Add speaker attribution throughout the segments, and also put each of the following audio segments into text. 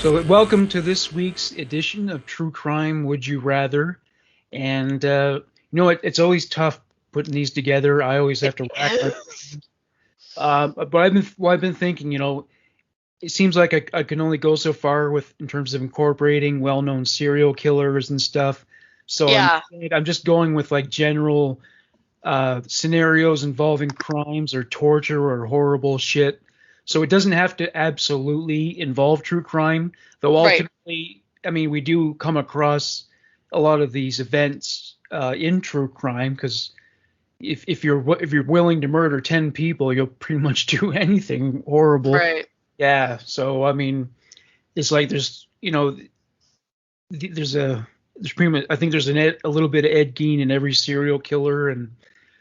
Speaker 1: So, welcome to this week's edition of True Crime Would You Rather? And it's always tough putting these together. I always have to rack my. But I've been thinking, it seems like I can only go so far with in terms of incorporating well-known serial killers and stuff. So
Speaker 2: Yeah.
Speaker 1: I'm just going with like general scenarios involving crimes or torture or horrible shit. So it doesn't have to absolutely involve true crime, though
Speaker 2: Right.
Speaker 1: ultimately, I mean, we do come across a lot of these events in true crime because if you're willing to murder 10 people, you'll pretty much do anything horrible.
Speaker 2: Right.
Speaker 1: Yeah. So I mean, it's like there's pretty much I think there's a little bit of Ed Gein in every serial killer, and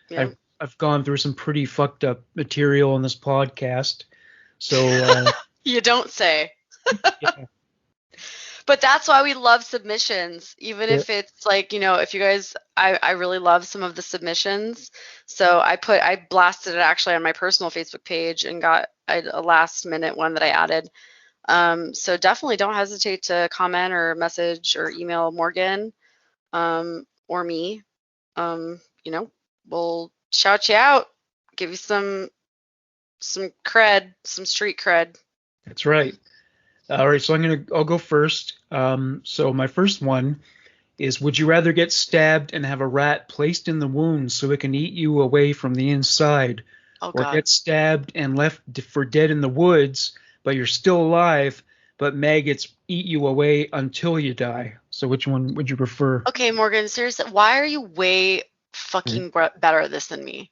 Speaker 2: Yeah.
Speaker 1: I've gone through some pretty fucked up material on this podcast. So
Speaker 2: You don't say.
Speaker 1: yeah,
Speaker 2: But that's why we love submissions, even
Speaker 1: yeah,
Speaker 2: if it's like, if you guys, I really love some of the submissions. So I blasted it actually on my personal Facebook page and got a last minute one that I added. So definitely don't hesitate to comment or message or email Morgan, or me. Um, you know, we'll shout you out, give you some cred, some street cred.
Speaker 1: that's right. All right, so I'll go first. So my first one is: would you rather get stabbed and have a rat placed in the wound so it can eat you away from the inside,
Speaker 2: Oh
Speaker 1: or
Speaker 2: God.
Speaker 1: get stabbed and left for dead in the woods, but you're still alive, but maggots eat you away until you die? So which one would you prefer?
Speaker 2: Okay, Morgan, seriously, why are you way fucking better at this than me?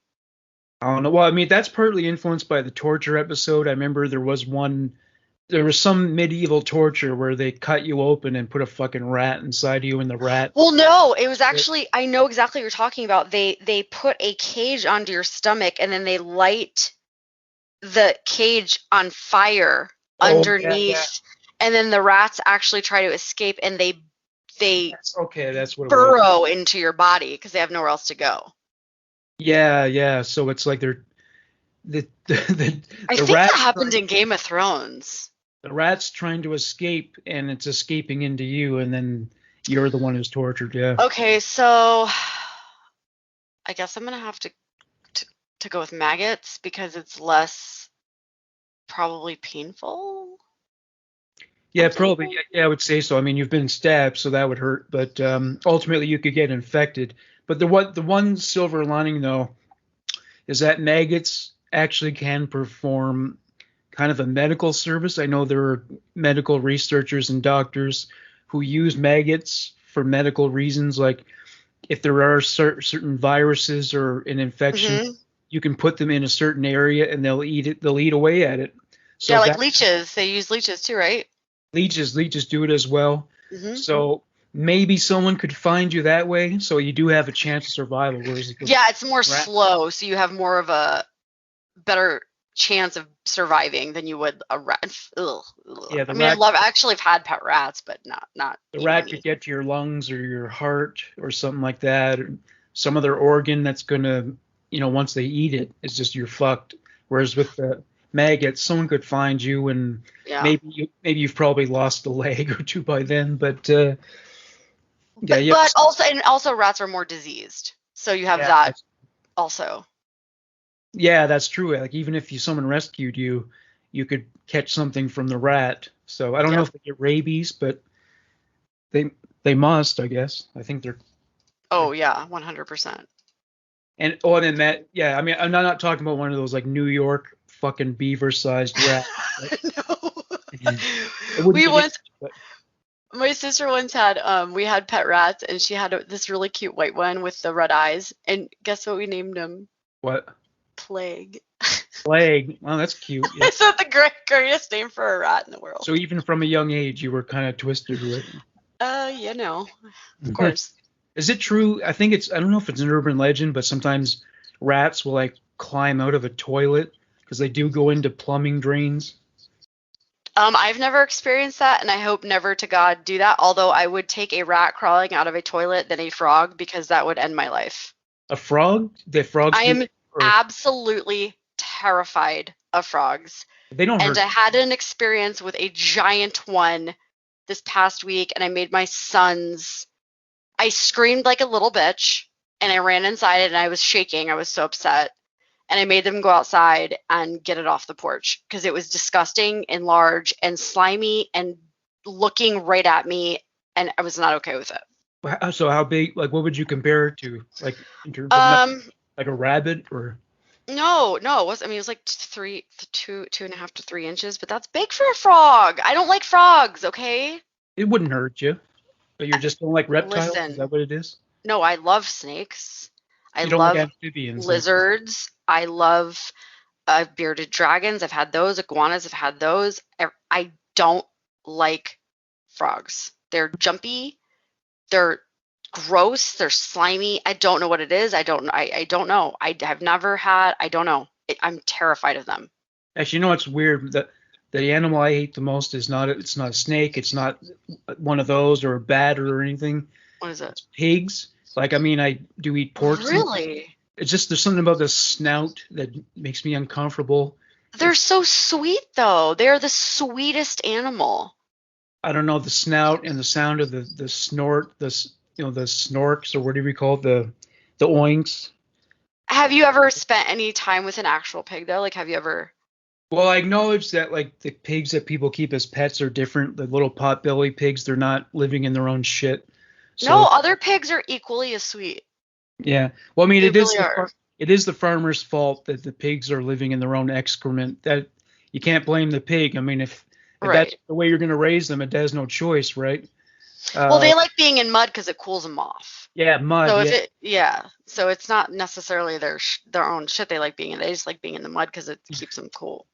Speaker 1: I don't know. Well, I mean, that's partly influenced by the torture episode. I remember there was some medieval torture where they cut you open and put a fucking rat inside you, and the rat.
Speaker 2: Well, no, it was actually, I know exactly what you're talking about. They put a cage onto your stomach and then they light the cage on fire
Speaker 1: Oh yeah, yeah.
Speaker 2: underneath, and then the rats actually try to escape and they
Speaker 1: Okay, that's what it was.
Speaker 2: burrow into your body because they have nowhere else to go.
Speaker 1: Yeah, yeah. So it's like the
Speaker 2: I
Speaker 1: the
Speaker 2: think that
Speaker 1: rats
Speaker 2: happened in Game of Thrones.
Speaker 1: the rats trying to escape, and it's escaping into you, and then you're the one who's tortured. Yeah.
Speaker 2: Okay, so I guess I'm gonna have to go with maggots because it's less probably painful.
Speaker 1: Yeah,
Speaker 2: I'm
Speaker 1: probably.
Speaker 2: thinking.
Speaker 1: Yeah, I would say so. I mean, you've been stabbed, so that would hurt, but ultimately you could get infected. But the one silver lining though is that maggots actually can perform kind of a medical service. I know there are medical researchers and doctors who use maggots for medical reasons, like if there are certain viruses or an infection,
Speaker 2: Hmm.
Speaker 1: you can put them in a certain area and they'll eat it. They'll eat away at it. So
Speaker 2: Yeah, like
Speaker 1: that
Speaker 2: leeches. They use leeches too, right?
Speaker 1: leeches do it as well.
Speaker 2: Hmm.
Speaker 1: So maybe someone could find you that way. So you do have a chance of survival. Whereas if
Speaker 2: Yeah, it's more
Speaker 1: rat,
Speaker 2: slow, so you have more of a better chance of surviving than you would a rat. Ugh, ugh.
Speaker 1: yeah,
Speaker 2: I mean, I've had pet rats, but not
Speaker 1: the
Speaker 2: eating
Speaker 1: rat could
Speaker 2: me.
Speaker 1: get to your lungs or your heart or something like that, or some other organ that's gonna, once they eat it, it's just you're fucked. Whereas with the maggots, someone could find you, and
Speaker 2: Yeah.
Speaker 1: maybe you've probably lost a leg or two by then. But yeah,
Speaker 2: But
Speaker 1: yeah,
Speaker 2: also rats are more diseased. So you have
Speaker 1: yeah,
Speaker 2: that also.
Speaker 1: yeah, that's true. Like even if someone rescued you, you could catch something from the rat. So I don't know
Speaker 2: Yep.
Speaker 1: if they get rabies, but they they must, I guess. I think they're
Speaker 2: Oh yeah, 100%.
Speaker 1: And oh, and then that, yeah. I mean, I'm not talking about one of those like New York fucking beaver-sized rats.
Speaker 2: No.
Speaker 1: It wouldn't
Speaker 2: We
Speaker 1: be,
Speaker 2: once
Speaker 1: but
Speaker 2: My sister once had we had pet rats and she had this really cute white one with the red eyes, and guess what we named him?
Speaker 1: what
Speaker 2: Plague.
Speaker 1: plague? Well, that's cute. Yeah.
Speaker 2: Is that the greatest name for a rat in the world?
Speaker 1: So even from a young age, you were kind of twisted with
Speaker 2: Of
Speaker 1: it.
Speaker 2: course.
Speaker 1: Is it true? I don't know if it's an urban legend, but sometimes rats will like climb out of a toilet because they do go into plumbing drains.
Speaker 2: I've never experienced that, and I hope never to God do that. Although I would take a rat crawling out of a toilet than a frog because that would end my life.
Speaker 1: A frog? The frogs
Speaker 2: I
Speaker 1: do,
Speaker 2: am
Speaker 1: or
Speaker 2: absolutely terrified of frogs,
Speaker 1: they don't
Speaker 2: and
Speaker 1: hurt.
Speaker 2: I had an experience with a giant one this past week, and I made my sons. I screamed like a little bitch, and I ran inside and I was shaking. I was so upset. And I made them go outside and get it off the porch because it was disgusting and large and slimy and looking right at me, and I was not okay with it.
Speaker 1: So how big? Like, what would you compare it to? Like in terms of like a rabbit or?
Speaker 2: No, it was. I mean, it was like 2.5 to 3 inches, but that's big for a frog. I don't like frogs. Okay.
Speaker 1: It wouldn't hurt you, but you just don't like reptiles.
Speaker 2: Listen,
Speaker 1: Is that what it is?
Speaker 2: no, I love snakes. I
Speaker 1: You don't like
Speaker 2: love
Speaker 1: amphibians,
Speaker 2: lizards. I love bearded dragons. I've had those. Iguanas. I've had those. I don't like frogs. They're jumpy. They're gross. They're slimy. I don't know what it is. I don't know. I have never had. I don't know. I'm terrified of them.
Speaker 1: Actually, you know what's weird? The animal I hate the most is not. It's not a snake. It's not one of those or a bat or anything.
Speaker 2: What is it?
Speaker 1: It's pigs. Like, I mean, I do eat pork.
Speaker 2: Really?
Speaker 1: It's just there's something about the snout that makes me uncomfortable.
Speaker 2: They're so sweet, though. They're the sweetest animal.
Speaker 1: I don't know, the snout and the sound of the snort, the snorks or whatever you call it, the oinks.
Speaker 2: Have you ever spent any time with an actual pig, though? Like, have you ever?
Speaker 1: Well, I acknowledge that like the pigs that people keep as pets are different. The little potbelly pigs, they're not living in their own shit. So,
Speaker 2: no, other pigs are equally as sweet.
Speaker 1: Yeah. Well, I mean,
Speaker 2: They
Speaker 1: it is
Speaker 2: really are.
Speaker 1: it is the farmer's fault that the pigs are living in their own excrement. That you can't blame the pig. I mean, if
Speaker 2: Right.
Speaker 1: that's the way you're going to raise them, it has no choice, right?
Speaker 2: Well, they like being in mud because it cools them off.
Speaker 1: Yeah, mud.
Speaker 2: So
Speaker 1: Yeah.
Speaker 2: so it's not necessarily their own shit they like being in. They just like being in the mud because it keeps them cool.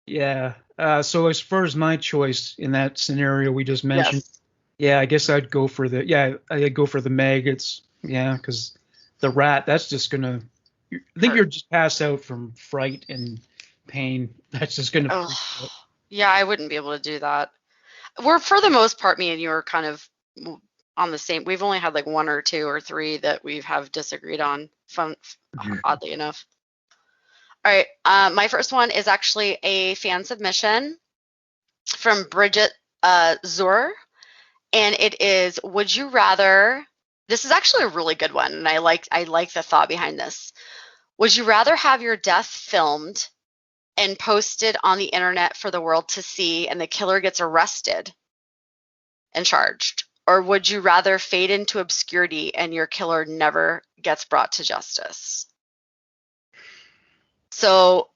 Speaker 1: Yeah. So as far as my choice in that scenario we just mentioned,
Speaker 2: Yes.
Speaker 1: yeah, I guess I'd go for I'd go for the maggots. Yeah, because the rat, that's just gonna. I think
Speaker 2: Hurt.
Speaker 1: you're just passed out from fright and pain. That's just gonna.
Speaker 2: Oh,
Speaker 1: freak you out.
Speaker 2: yeah, I wouldn't be able to do that. We're, for the most part, me and you are kind of on the same. We've only had like 1 or 2 or 3 that we have disagreed on. Oddly enough. All right, my first one is actually a fan submission from Bridget Zur, and it is: would you rather? This is actually a really good one, and I like the thought behind this. Would you rather have your death filmed and posted on the internet for the world to see, and the killer gets arrested and charged? Or would you rather fade into obscurity and your killer never gets brought to justice? So,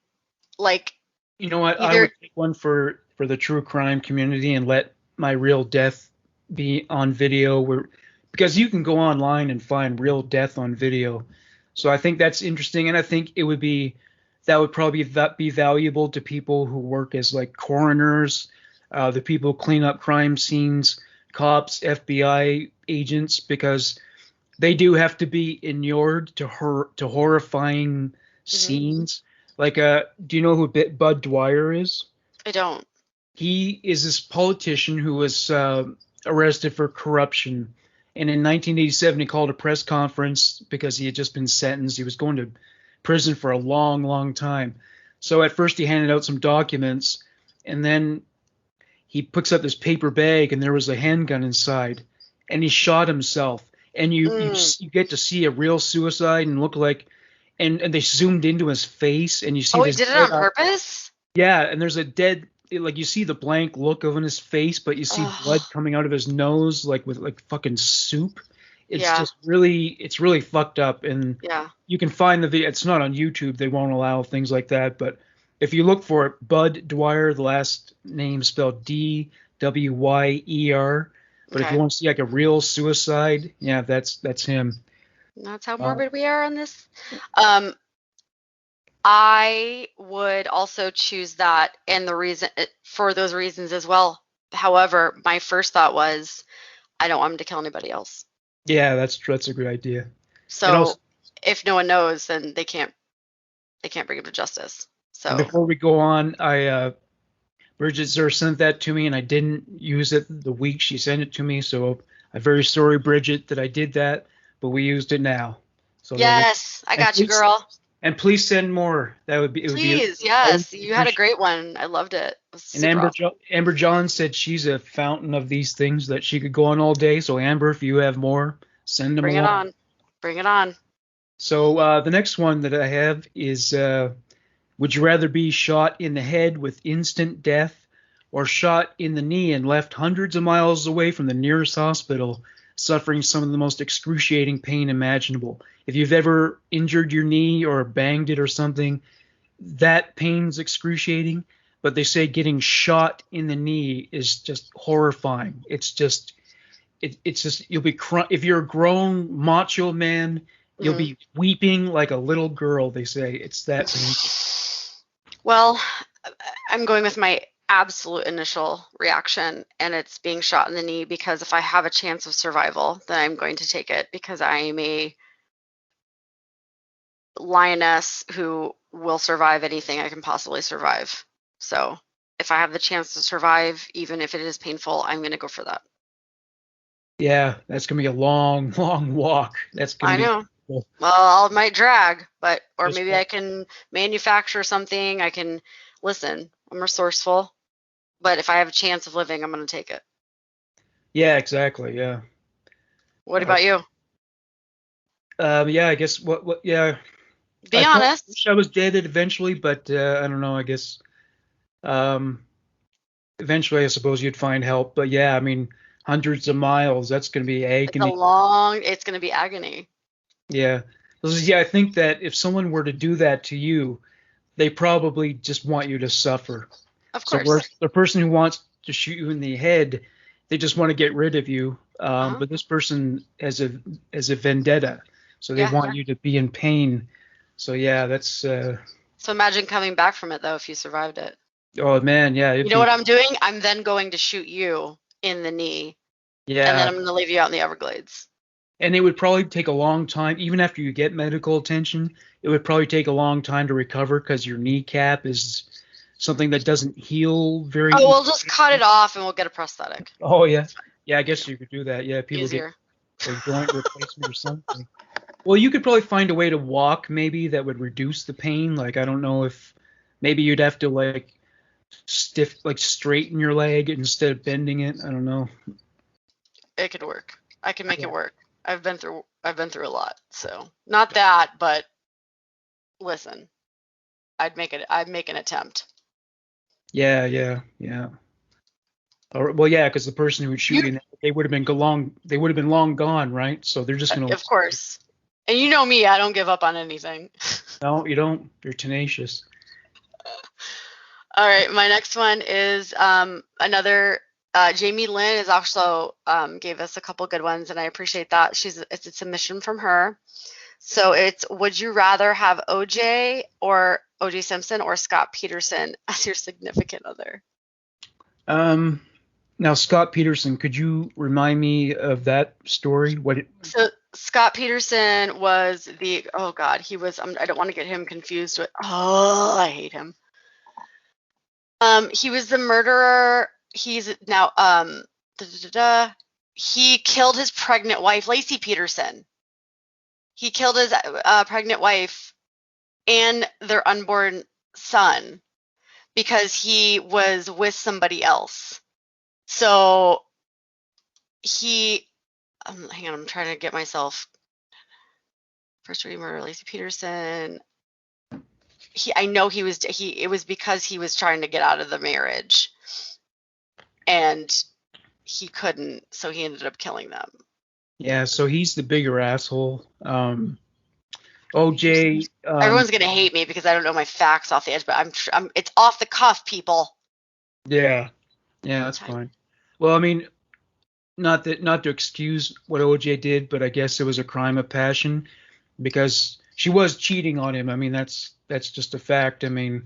Speaker 2: like,
Speaker 1: You know what? I would take one for the true crime community and let my real death be on video, because you can go online and find real death on video. So I think that's interesting, and I think that would probably be valuable to people who work as like coroners, the people who clean up crime scenes, cops, FBI agents, because they do have to be inured to horrifying scenes. Like, do you know who Bud Dwyer is?
Speaker 2: I don't.
Speaker 1: He is this politician who was arrested for corruption. And in 1987, he called a press conference because he had just been sentenced. He was going to prison for a long, long time. So at first he handed out some documents, and then he picks up this paper bag, and there was a handgun inside, and he shot himself. And you get to see a real suicide and look like, and they zoomed into his face, and you see.
Speaker 2: Oh, he did it on purpose?
Speaker 1: Yeah, and there's a dead, like you see the blank look on his face, but you see blood coming out of his nose, like with like fucking soup. It's just really, it's really fucked up, and you can find the video. It's not on YouTube; they won't allow things like that. But if you look for it, Bud Dwyer, the last name spelled Dwyer. But if you want to see like a real suicide, yeah, that's him.
Speaker 2: That's how morbid we are on this. I would also choose that, and the reason for those reasons as well. However, my first thought was, I don't want him to kill anybody else.
Speaker 1: Yeah, that's a good idea.
Speaker 2: So if no one knows, then they can't bring him to justice. So
Speaker 1: before we go on, Bridget Zur sent that to me, and I didn't use it the week she sent it to me. So I'm very sorry, Bridget, that I did that, but we used it now. So
Speaker 2: yes, I got you, girl.
Speaker 1: And please send more. That would be it would be
Speaker 2: Please,
Speaker 1: I would
Speaker 2: yes. You had a
Speaker 1: appreciate.
Speaker 2: great one. I loved it. It was
Speaker 1: And
Speaker 2: super awesome.
Speaker 1: Amber John said she's a fountain of these things that she could go on all day. So Amber, if you have more, send them
Speaker 2: Bring it
Speaker 1: along.
Speaker 2: on. Bring it on.
Speaker 1: So the next one that I have is would you rather be shot in the head with instant death or shot in the knee and left hundreds of miles away from the nearest hospital, suffering some of the most excruciating pain imaginable? If you've ever injured your knee or banged it or something, that pain's excruciating. But they say getting shot in the knee is just horrifying. It's just you'll be if you're a grown macho man, you'll
Speaker 2: Mm.
Speaker 1: be weeping like a little girl. They say it's that painful.
Speaker 2: Well, I'm going with my absolute initial reaction, and it's being shot in the knee because if I have a chance of survival, then I'm going to take it because I am a lioness who will survive anything I can possibly survive. So if I have the chance to survive, even if it is painful, I'm going to go for that.
Speaker 1: Yeah, that's gonna be a long, long walk. That's gonna
Speaker 2: I
Speaker 1: be
Speaker 2: know.
Speaker 1: painful.
Speaker 2: Well, I might drag, but or
Speaker 1: Just
Speaker 2: maybe I can manufacture something. I can listen. I'm resourceful, but if I have a chance of living, I'm going to take it.
Speaker 1: yeah, exactly. Yeah.
Speaker 2: What
Speaker 1: Uh,
Speaker 2: about you?
Speaker 1: yeah, I guess what yeah.
Speaker 2: Be honest.
Speaker 1: Wish I was dead eventually, but I don't know. I guess um, eventually, I suppose you'd find help. But yeah, I mean, hundreds of miles. That's gonna be agony.
Speaker 2: It's going to be agony.
Speaker 1: Yeah. Yeah, I think that if someone were to do that to you, they probably just want you to suffer.
Speaker 2: Of
Speaker 1: So where
Speaker 2: course.
Speaker 1: the person who wants to shoot you in the head, they just want to get rid of you.
Speaker 2: Uh-huh.
Speaker 1: But this person has a vendetta, so they
Speaker 2: Yeah.
Speaker 1: want you to be in pain. So yeah, that's
Speaker 2: So imagine coming back from it though if you survived it.
Speaker 1: oh man, yeah,
Speaker 2: You
Speaker 1: it'd
Speaker 2: know what
Speaker 1: be
Speaker 2: I'm doing? I'm then going to shoot you in the knee, and then
Speaker 1: yeah,
Speaker 2: I'm going to leave you out in the Everglades.
Speaker 1: and it would probably take a long time, even after you get medical attention. It would probably take a long time to recover because your kneecap is something that doesn't heal very
Speaker 2: Oh, we'll just cut
Speaker 1: easily.
Speaker 2: it off and we'll get a prosthetic.
Speaker 1: Oh yeah, yeah. I guess you could do that. Yeah, people get
Speaker 2: Easier.
Speaker 1: a joint replacement or something. Well, you could probably find a way to walk maybe that would reduce the pain. Like I don't know if maybe you'd have to like straighten your leg instead of bending it. I don't know.
Speaker 2: It could work. I can make
Speaker 1: Yeah.
Speaker 2: it work. I've been through a lot. So, not that, but listen, I'd make an attempt.
Speaker 1: Yeah, yeah, yeah. Or, well, yeah, because the person who would shoot
Speaker 2: You
Speaker 1: you, they would have been long. They would have been long gone, right? So they're just gonna.
Speaker 2: Of course. And you know me, I don't give up on anything.
Speaker 1: No, you don't. You're tenacious.
Speaker 2: All right, my next one is another Jamie Lynn is also gave us a couple good ones, and I appreciate that. It's a submission from her. So it's would you rather have OJ Simpson or Scott Peterson as your significant other?
Speaker 1: Now Scott Peterson, could you remind me of that story?
Speaker 2: So Scott Peterson was oh God, he was I don't want to get him confused with I hate him. He was the murderer. He's now he killed his pregnant wife, Lacey Peterson. He killed his pregnant wife and their unborn son because he was with somebody else. So hang on, I'm trying to get myself. First degree murder, Lacey Peterson. I know it was because he was trying to get out of the marriage and he couldn't, so he ended up killing them.
Speaker 1: Yeah, so he's the bigger asshole. OJ.
Speaker 2: Everyone's gonna hate me because I don't know my facts off the edge, but it's off the cuff, people.
Speaker 1: Yeah, yeah, that's fine. Well, I mean, not to excuse what OJ did, but I guess it was a crime of passion because she was cheating on him. I mean, that's just a fact. I mean,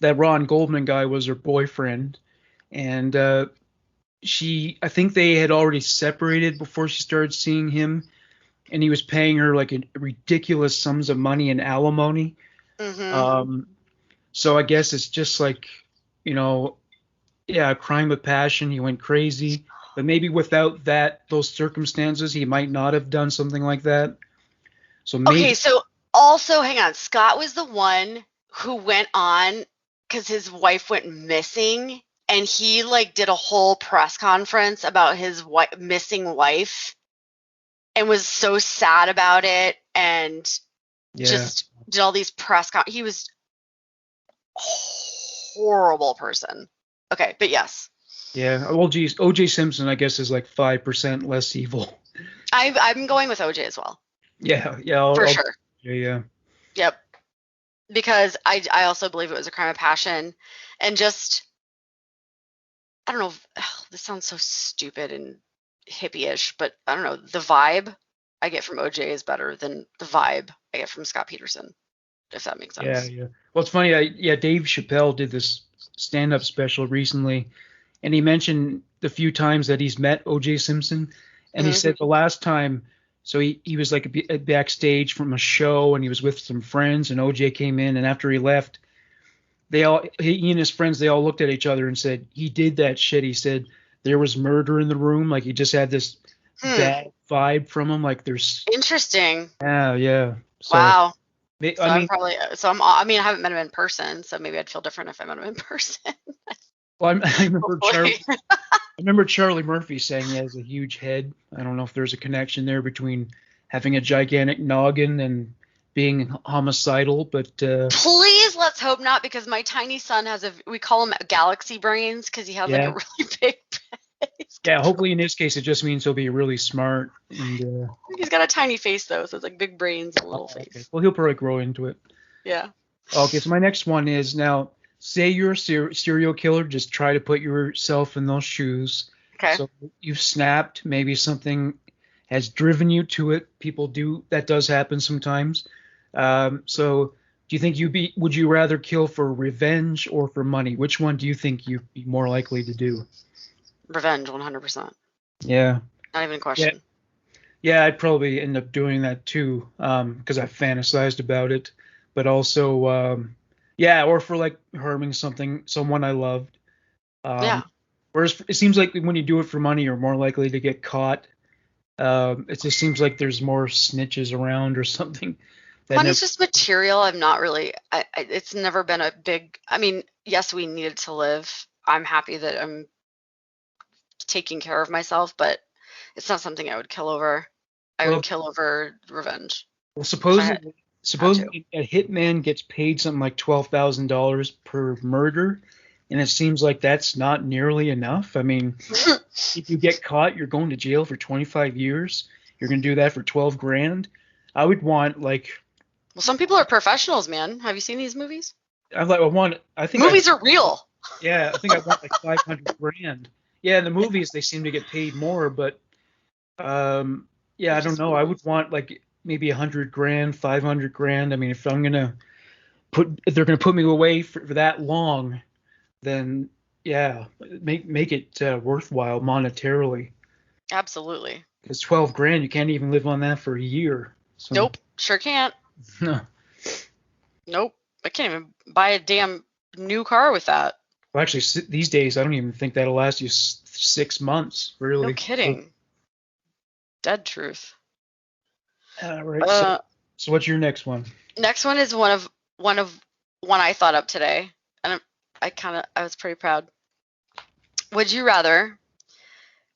Speaker 1: that Ron Goldman guy was her boyfriend, and I think they had already separated before she started seeing him, and he was paying her like a ridiculous sums of money in alimony.
Speaker 2: Mm-hmm.
Speaker 1: So I guess it's just like, yeah, a crime of passion. He went crazy, but maybe without those circumstances, he might not have done something like that. So maybe.
Speaker 2: Okay, so also, hang on, Scott was the one who went on because his wife went missing, and he like did a whole press conference about his missing wife and was so sad about it, and just did all these he was a horrible person. Okay, but yes.
Speaker 1: Yeah, O.J. Simpson, I guess, is like 5% less evil.
Speaker 2: I'm going with OJ as well.
Speaker 1: Yeah,
Speaker 2: for sure.
Speaker 1: Yeah.
Speaker 2: Yep. Because I also believe it was a crime of passion, and just, I don't know, this sounds so stupid and hippie-ish, but I don't know, the vibe I get from OJ is better than the vibe I get from Scott Peterson, if that makes sense.
Speaker 1: Yeah. Well, it's funny. Dave Chappelle did this stand-up special recently, and he mentioned the few times that he's met O.J. Simpson, and he said the last time, so he was like backstage from a show, and he was with some friends, and O.J. came in, and after he left, he and his friends, they all looked at each other and said, he did that shit. He said there was murder in the room, like he just had this bad vibe from him, like there's.
Speaker 2: Interesting.
Speaker 1: Yeah. So,
Speaker 2: wow.
Speaker 1: I
Speaker 2: mean, I haven't met him in person, so maybe I'd feel different if I met him in person.
Speaker 1: Well, I remember Charlie Murphy saying he has a huge head. I don't know if there's a connection there between having a gigantic noggin and being homicidal, but
Speaker 2: please, let's hope not, because my tiny son we call him galaxy brains because he has like a really big face.
Speaker 1: Yeah, hopefully in his case it just means he'll be really smart. And
Speaker 2: he's got a tiny face though, so it's like big brains and a little face.
Speaker 1: Okay. Well, he'll probably grow into it.
Speaker 2: Yeah.
Speaker 1: Okay, so my next one is, now say you're a serial killer, just try to put yourself in those shoes.
Speaker 2: Okay.
Speaker 1: So you've snapped, maybe something has driven you to it. That does happen sometimes. So do you think would you rather kill for revenge or for money? Which one do you think you'd be more likely to do?
Speaker 2: Revenge, 100%.
Speaker 1: Yeah.
Speaker 2: Not even a question.
Speaker 1: Yeah, I'd probably end up doing that too, because I fantasized about it, but also, or for like harming someone I loved. Whereas it seems like when you do it for money, you're more likely to get caught. It just seems like there's more snitches around or something.
Speaker 2: Money's just material. I'm not really. It's never been a big. I mean, yes, we needed to live. I'm happy that I'm taking care of myself, but it's not something I would kill over. I would kill over revenge.
Speaker 1: Well, supposedly a hitman gets paid something like $12,000 per murder, and it seems like that's not nearly enough. I mean, if you get caught, you're going to jail for 25 years. You're going to do that for 12 grand. I would want like.
Speaker 2: Well, some people are professionals, man. Have you seen these movies?
Speaker 1: I think
Speaker 2: movies are real.
Speaker 1: Yeah, I think I want like 500 grand. Yeah, in the movies they seem to get paid more, but I don't know. I would want like maybe 100 grand, 500 grand. I mean, if they're gonna put me away for that long, then yeah, make it worthwhile monetarily.
Speaker 2: Absolutely.
Speaker 1: Because 12 grand, you can't even live on that for a year. So.
Speaker 2: Nope, sure can't.
Speaker 1: No.
Speaker 2: Nope, I can't even buy a damn new car with that.
Speaker 1: Well, actually, these days, I don't even think that'll last you 6 months, really.
Speaker 2: No kidding. Dead truth.
Speaker 1: All right. So what's your next one?
Speaker 2: Next one is one I thought up today, and I was pretty proud. Would you rather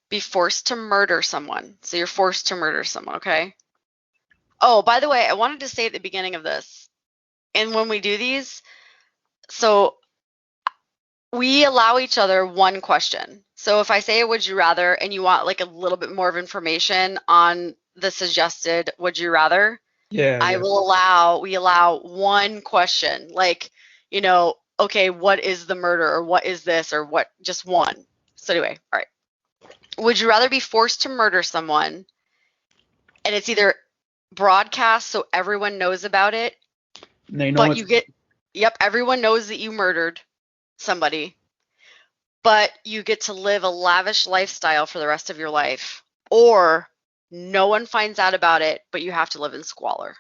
Speaker 2: be forced to murder someone? So you're forced to murder someone, okay? Oh, by the way, I wanted to say at the beginning of this, and when we do these, so we allow each other one question. So if I say would you rather and you want like a little bit more of information on the suggested would you rather, we allow one question. Like, okay, what is the murder, or what is this, or what, just one. So anyway, all right. Would you rather be forced to murder someone and it's either broadcast so everyone knows about it, but everyone knows that you murdered somebody, but you get to live a lavish lifestyle for the rest of your life, or no one finds out about it, but you have to live in squalor?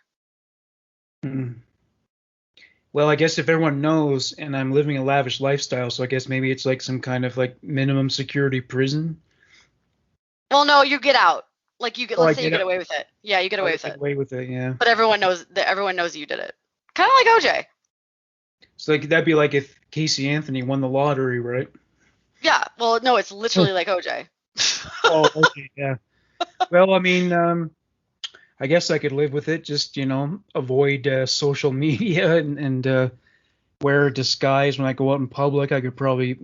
Speaker 1: Well, I guess if everyone knows and I'm living a lavish lifestyle, so I guess maybe it's like some kind of like minimum security prison.
Speaker 2: Well, no, you get out. Like you get,
Speaker 1: Oh, I
Speaker 2: let's say you
Speaker 1: get
Speaker 2: get
Speaker 1: it.
Speaker 2: away with it. Yeah, you get
Speaker 1: I
Speaker 2: away with
Speaker 1: get
Speaker 2: it.
Speaker 1: away with it. Yeah.
Speaker 2: But everyone knows you did it. Kind of like OJ.
Speaker 1: So like that'd be like if Casey Anthony won the lottery, right?
Speaker 2: Yeah. Well, no, it's literally like OJ.
Speaker 1: Oh, okay, yeah. Well, I mean, I guess I could live with it. Just avoid social media and wear a disguise when I go out in public. I could probably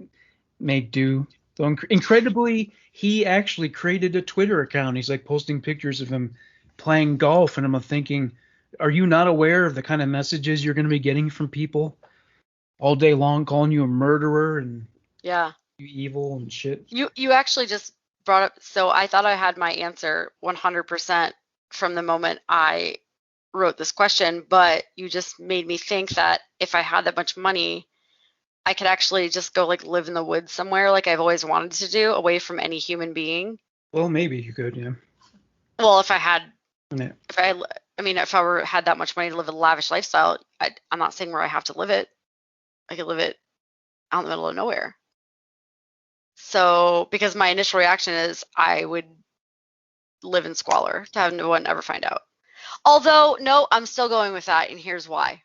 Speaker 1: make do. Though incredibly, he actually created a Twitter account. He's like posting pictures of him playing golf, and I'm thinking, are you not aware of the kind of messages you're going to be getting from people all day long, calling you a murderer and
Speaker 2: Yeah.
Speaker 1: you evil and shit?
Speaker 2: You actually just brought up, so I thought I had my answer 100% from the moment I wrote this question, but you just made me think that if I had that much money, I could actually just go like live in the woods somewhere like I've always wanted to do, away from any human being.
Speaker 1: Well, maybe you could, yeah.
Speaker 2: Well, if I had,
Speaker 1: Yeah.
Speaker 2: if I, I mean, if I had that much money to live a lavish lifestyle, I'm not saying where I have to live it. I could live it out in the middle of nowhere. So, because my initial reaction is I would live in squalor to have no one ever find out. Although, no, I'm still going with that, and here's why.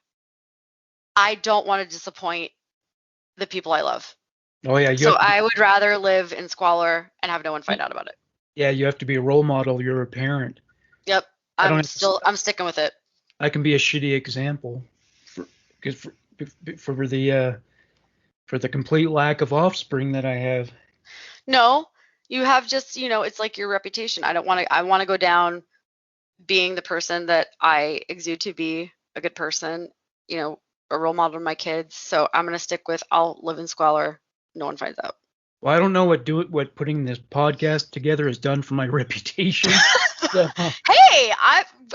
Speaker 2: I don't want to disappoint the people I love.
Speaker 1: Oh yeah,
Speaker 2: So I would rather live in squalor and have no one find out about it.
Speaker 1: yeah, you have to be a role model. You're a parent.
Speaker 2: Yep.
Speaker 1: I don't
Speaker 2: I'm sticking with it.
Speaker 1: I can be a shitty example because for the complete lack of offspring that I have.
Speaker 2: No, you have just, it's like your reputation. I want to go down being the person that I exude to be, a good person, a role model to my kids. So I'm going to stick with I'll live in squalor. No one finds out.
Speaker 1: Well, I don't know what putting this podcast together has done for my reputation. So,
Speaker 2: Hey,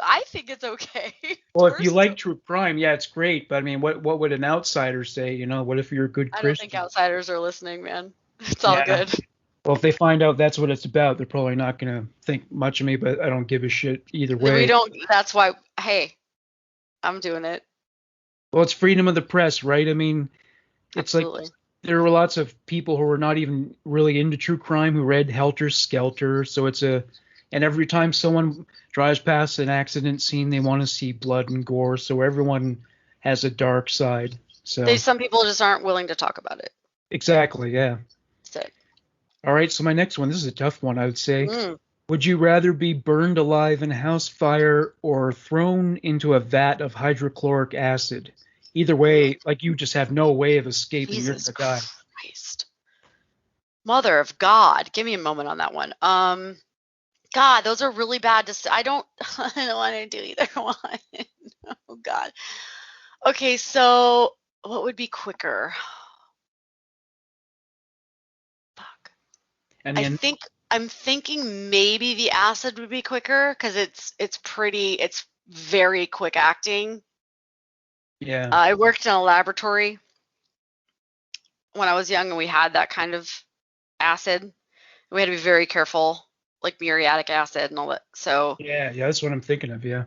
Speaker 2: I think it's okay.
Speaker 1: well, if you like true crime, yeah, it's great. But I mean, what would an outsider say? What if you're a good
Speaker 2: I don't
Speaker 1: Christian?
Speaker 2: think outsiders are listening, man. It's all
Speaker 1: Yeah.
Speaker 2: good.
Speaker 1: Well, if they find out that's what it's about, they're probably not gonna think much of me. But I don't give a shit either way.
Speaker 2: We don't. That's why. Hey, I'm doing it.
Speaker 1: Well, it's freedom of the press, right? I mean, it's
Speaker 2: Absolutely.
Speaker 1: like there were lots of people who were not even really into true crime who read Helter Skelter. So and every time someone drives past an accident scene, they want to see blood and gore. So everyone has a dark side. So
Speaker 2: Some people just aren't willing to talk about it.
Speaker 1: exactly, yeah.
Speaker 2: That's it.
Speaker 1: All right, so my next one, this is a tough one, I would say.
Speaker 2: Mm.
Speaker 1: Would you rather be burned alive in a house fire or thrown into a vat of hydrochloric acid? Either way, like you just have no way of escaping. You're
Speaker 2: Jesus
Speaker 1: gonna die.
Speaker 2: Christ. Mother of God. Give me a moment on that one. God, those are really bad to say. I don't want to do either one. Oh God. Okay, so what would be quicker? Fuck.
Speaker 1: And then
Speaker 2: I'm thinking maybe the acid would be quicker because it's very quick acting.
Speaker 1: yeah.
Speaker 2: I worked in a laboratory when I was young, and we had that kind of acid. We had to be very careful, like muriatic acid and all that. So
Speaker 1: Yeah, that's what I'm thinking of, yeah.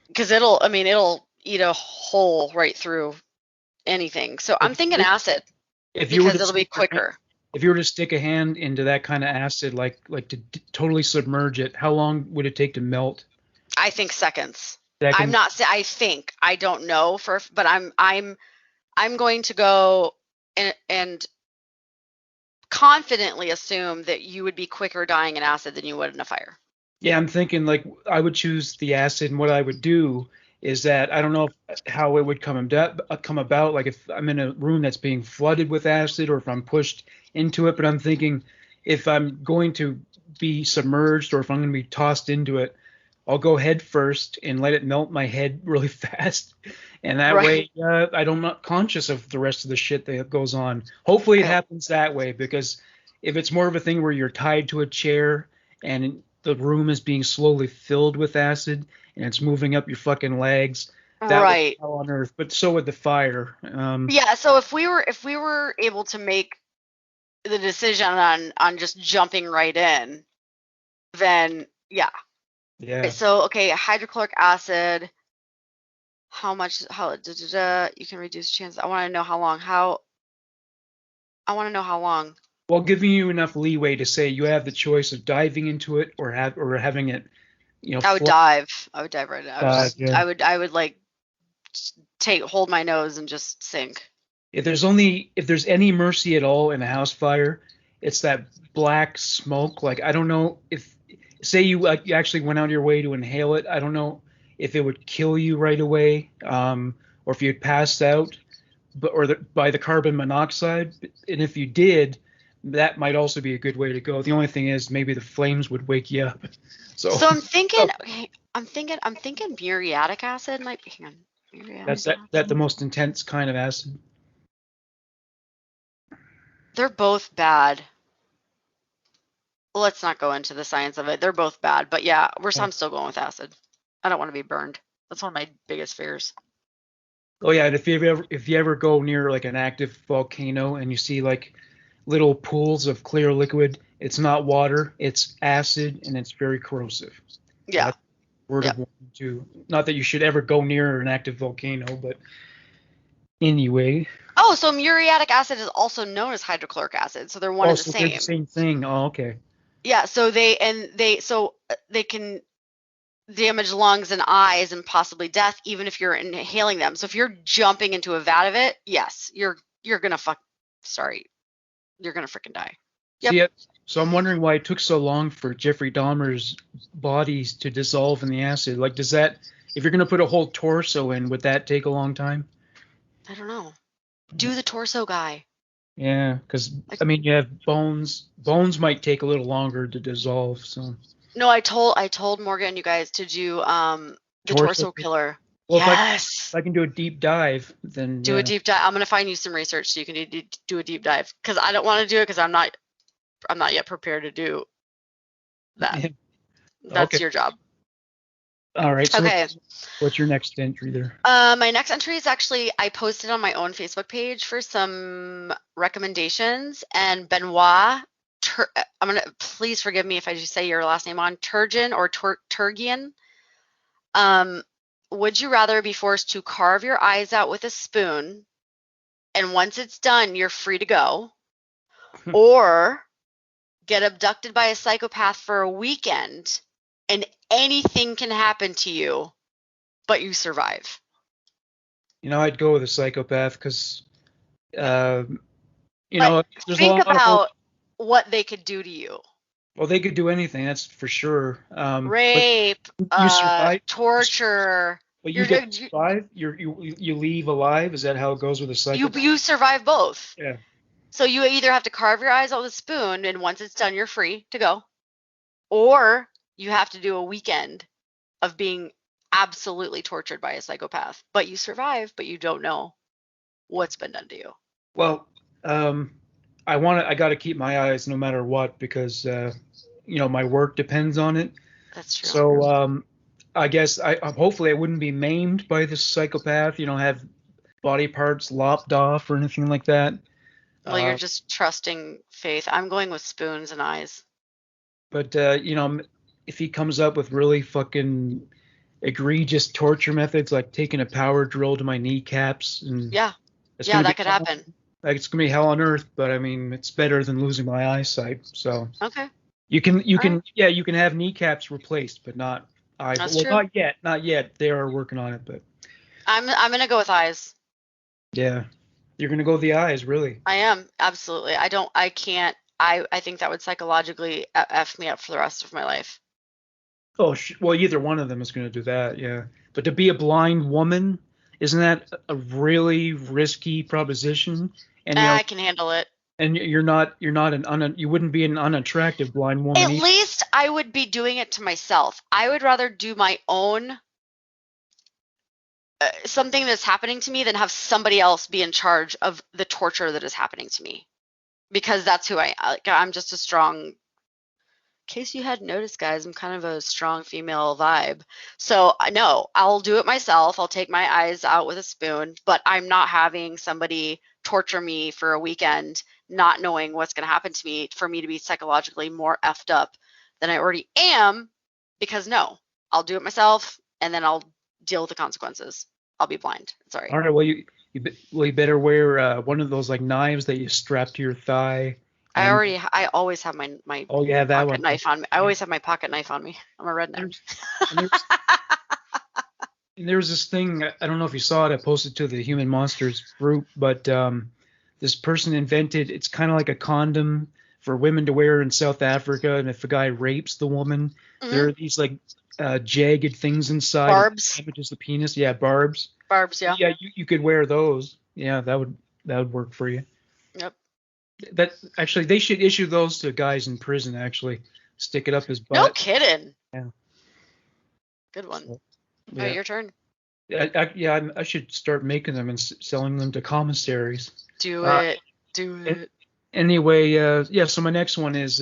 Speaker 2: because it'll eat a hole right through anything. So I'm thinking acid
Speaker 1: If you were
Speaker 2: because
Speaker 1: to
Speaker 2: it'll be quicker.
Speaker 1: if you were to stick a hand into that kind of acid, like to totally submerge it, how long would it take to melt?
Speaker 2: I think seconds. I'm
Speaker 1: Seconds?
Speaker 2: not. I think. I don't know but I'm going to go and confidently assume that you would be quicker dying in acid than you would in a fire.
Speaker 1: Yeah, I'm thinking like I would choose the acid, and what I would do is that I don't know how it would come about, like if I'm in a room that's being flooded with acid or if I'm pushed into it, but I'm thinking if I'm going to be submerged or if I'm going to be tossed into it, I'll go head first and let it melt my head really fast. And that way I'm not conscious of the rest of the shit that goes on. Hopefully it happens that way, because if it's more of a thing where you're tied to a chair and the room is being slowly filled with acid and it's moving up your fucking legs, that would be hell on earth. But so would the fire.
Speaker 2: Yeah. So if we were able to make the decision on just jumping right in, then yeah.
Speaker 1: Yeah.
Speaker 2: So okay, hydrochloric acid. How you can reduce chance. I want to know how long. I want to know how long.
Speaker 1: Well, giving you enough leeway to say you have the choice of diving into it or having it,
Speaker 2: I would
Speaker 1: float.
Speaker 2: dive. I would dive right in.
Speaker 1: Yeah.
Speaker 2: I would like hold my nose and just sink.
Speaker 1: If there's any mercy at all in a house fire, it's that black smoke. Like I don't know if say you actually went out of your way to inhale it. I don't know if it would kill you right away, or if you'd passed out, by the carbon monoxide. And if you did, that might also be a good way to go. The only thing is maybe the flames would wake you up. So
Speaker 2: So I'm thinking, okay, I'm thinking muriatic acid might be. Hang on,
Speaker 1: that's
Speaker 2: muriatic
Speaker 1: that the
Speaker 2: acid.
Speaker 1: most intense kind of acid.
Speaker 2: They're both bad. Let's not go into the science of it. They're both bad, but yeah, I'm still going with acid. I don't want to be burned. That's one of my biggest fears.
Speaker 1: Oh yeah, and if you ever go near like an active volcano and you see like little pools of clear liquid, it's not water, it's acid, and it's very corrosive. So
Speaker 2: Yeah,
Speaker 1: that's a word
Speaker 2: yeah.
Speaker 1: of warning too. Not that you should ever go near an active volcano, but anyway.
Speaker 2: Oh, so muriatic acid is also known as hydrochloric acid, so they're one
Speaker 1: Oh,
Speaker 2: and the
Speaker 1: so they're the
Speaker 2: same.
Speaker 1: same thing. Oh, okay.
Speaker 2: Yeah, so they can damage lungs and eyes and possibly death even if you're inhaling them. So if you're jumping into a vat of it, yes, you're gonna sorry, you're gonna freaking die. Yep.
Speaker 1: See, so I'm wondering why it took so long for Jeffrey Dahmer's bodies to dissolve in the acid. Like, if you're gonna put a whole torso in, would that take a long time?
Speaker 2: I don't know. Do the torso guy.
Speaker 1: Yeah, because
Speaker 2: Like,
Speaker 1: I mean, you have bones. Bones might take a little longer to dissolve. So
Speaker 2: no, I told Morgan you guys to do the
Speaker 1: torso.
Speaker 2: torso killer.
Speaker 1: Well, if
Speaker 2: Yes.
Speaker 1: I can do a deep dive, then
Speaker 2: Do a
Speaker 1: yeah.
Speaker 2: deep dive. I'm gonna find you some research so you can do a deep dive because I don't want to do it because I'm not yet prepared to do that.
Speaker 1: Yeah.
Speaker 2: That's
Speaker 1: Okay.
Speaker 2: your job.
Speaker 1: All right. So
Speaker 2: Okay.
Speaker 1: what's your next entry there?
Speaker 2: My next entry is actually I posted on my own Facebook page for some recommendations, and Benoit, I'm gonna please forgive me if I just say your last name on Turgeon or Turgian. Um, would you rather be forced to carve your eyes out with a spoon, and once it's done, you're free to go, or get abducted by a psychopath for a weekend, and anything can happen to you, but you survive?
Speaker 1: I'd go with a psychopath because, uh,
Speaker 2: But
Speaker 1: there's a
Speaker 2: think
Speaker 1: lot of horror.
Speaker 2: about what they could do to you.
Speaker 1: Well, they could do anything, that's for sure. But
Speaker 2: Rape,
Speaker 1: you survive.
Speaker 2: torture.
Speaker 1: But you
Speaker 2: You're,
Speaker 1: get to
Speaker 2: you
Speaker 1: survive. You leave alive. Is that how it goes with a
Speaker 2: you
Speaker 1: psychopath?
Speaker 2: you survive both.
Speaker 1: Yeah.
Speaker 2: So you either have to carve your eyes out with a spoon, and once it's done, you're free to go, or you have to do a weekend of being absolutely tortured by a psychopath. But you survive, but you don't know what's been done to you.
Speaker 1: Well, um, I got to keep my eyes no matter what because my work depends on it.
Speaker 2: That's true.
Speaker 1: So I guess hopefully I wouldn't be maimed by this psychopath. Have body parts lopped off or anything like that.
Speaker 2: Well, you're
Speaker 1: Uh,
Speaker 2: just trusting faith. I'm going with spoons and eyes.
Speaker 1: but if he comes up with really fucking egregious torture methods like taking a power drill to my kneecaps, and
Speaker 2: Yeah,
Speaker 1: it's
Speaker 2: yeah,
Speaker 1: gonna
Speaker 2: that
Speaker 1: be
Speaker 2: could happen.
Speaker 1: like it's gonna be hell on earth. But I mean, it's better than losing my eyesight. So
Speaker 2: Okay,
Speaker 1: you
Speaker 2: all right,
Speaker 1: can yeah, you can have kneecaps replaced, but not eyes.
Speaker 2: that's
Speaker 1: Well,
Speaker 2: true.
Speaker 1: not yet. They are working on it, but
Speaker 2: I'm gonna go with eyes.
Speaker 1: yeah, you're gonna go with the eyes, really.
Speaker 2: I am absolutely. I can't. I think that would psychologically f me up for the rest of my life.
Speaker 1: Oh, well, either one of them is gonna do that, yeah. But to be a blind woman, isn't that a really risky proposition? And
Speaker 2: I can handle it.
Speaker 1: you wouldn't be an unattractive blind woman
Speaker 2: At
Speaker 1: either.
Speaker 2: least I would be doing it to myself. I would rather do my own something that's happening to me than have somebody else be in charge of the torture that is happening to me, because that's who I'm just a strong. In case you hadn't noticed, guys, I'm kind of a strong female vibe. So no, I'll do it myself. I'll take my eyes out with a spoon, but I'm not having somebody torture me for a weekend, not knowing what's going to happen to me, for me to be psychologically more effed up than I already am. Because no, I'll do it myself, and then I'll deal with the consequences. I'll be blind. Sorry.
Speaker 1: All right, well you better wear one of those like knives that you strap to your thigh, And
Speaker 2: I always have my
Speaker 1: oh yeah, that
Speaker 2: pocket
Speaker 1: one.
Speaker 2: knife on me. I
Speaker 1: Yeah.
Speaker 2: always have my pocket knife on me. I'm a redneck.
Speaker 1: There's and there's and there's this thing. I don't know if you saw it. I posted to the Human Monsters group, but this person invented. It's kind of like a condom for women to wear in South Africa, and if a guy rapes the woman, there
Speaker 2: Hmm.
Speaker 1: are these like jagged things inside. It
Speaker 2: Barbs.
Speaker 1: damages the penis. Yeah, barbs.
Speaker 2: Barbs, yeah.
Speaker 1: Yeah, you could wear those. Yeah, that would work for you.
Speaker 2: Yep.
Speaker 1: That actually they should issue those to guys in prison. Actually, stick it up his
Speaker 2: No
Speaker 1: butt.
Speaker 2: kidding.
Speaker 1: Yeah.
Speaker 2: Good one.
Speaker 1: So,
Speaker 2: Oh,
Speaker 1: yeah.
Speaker 2: your turn.
Speaker 1: I should start making them and selling them to commissaries.
Speaker 2: Do
Speaker 1: Uh,
Speaker 2: it. Do
Speaker 1: an-
Speaker 2: it.
Speaker 1: anyway, yeah. So my next one is: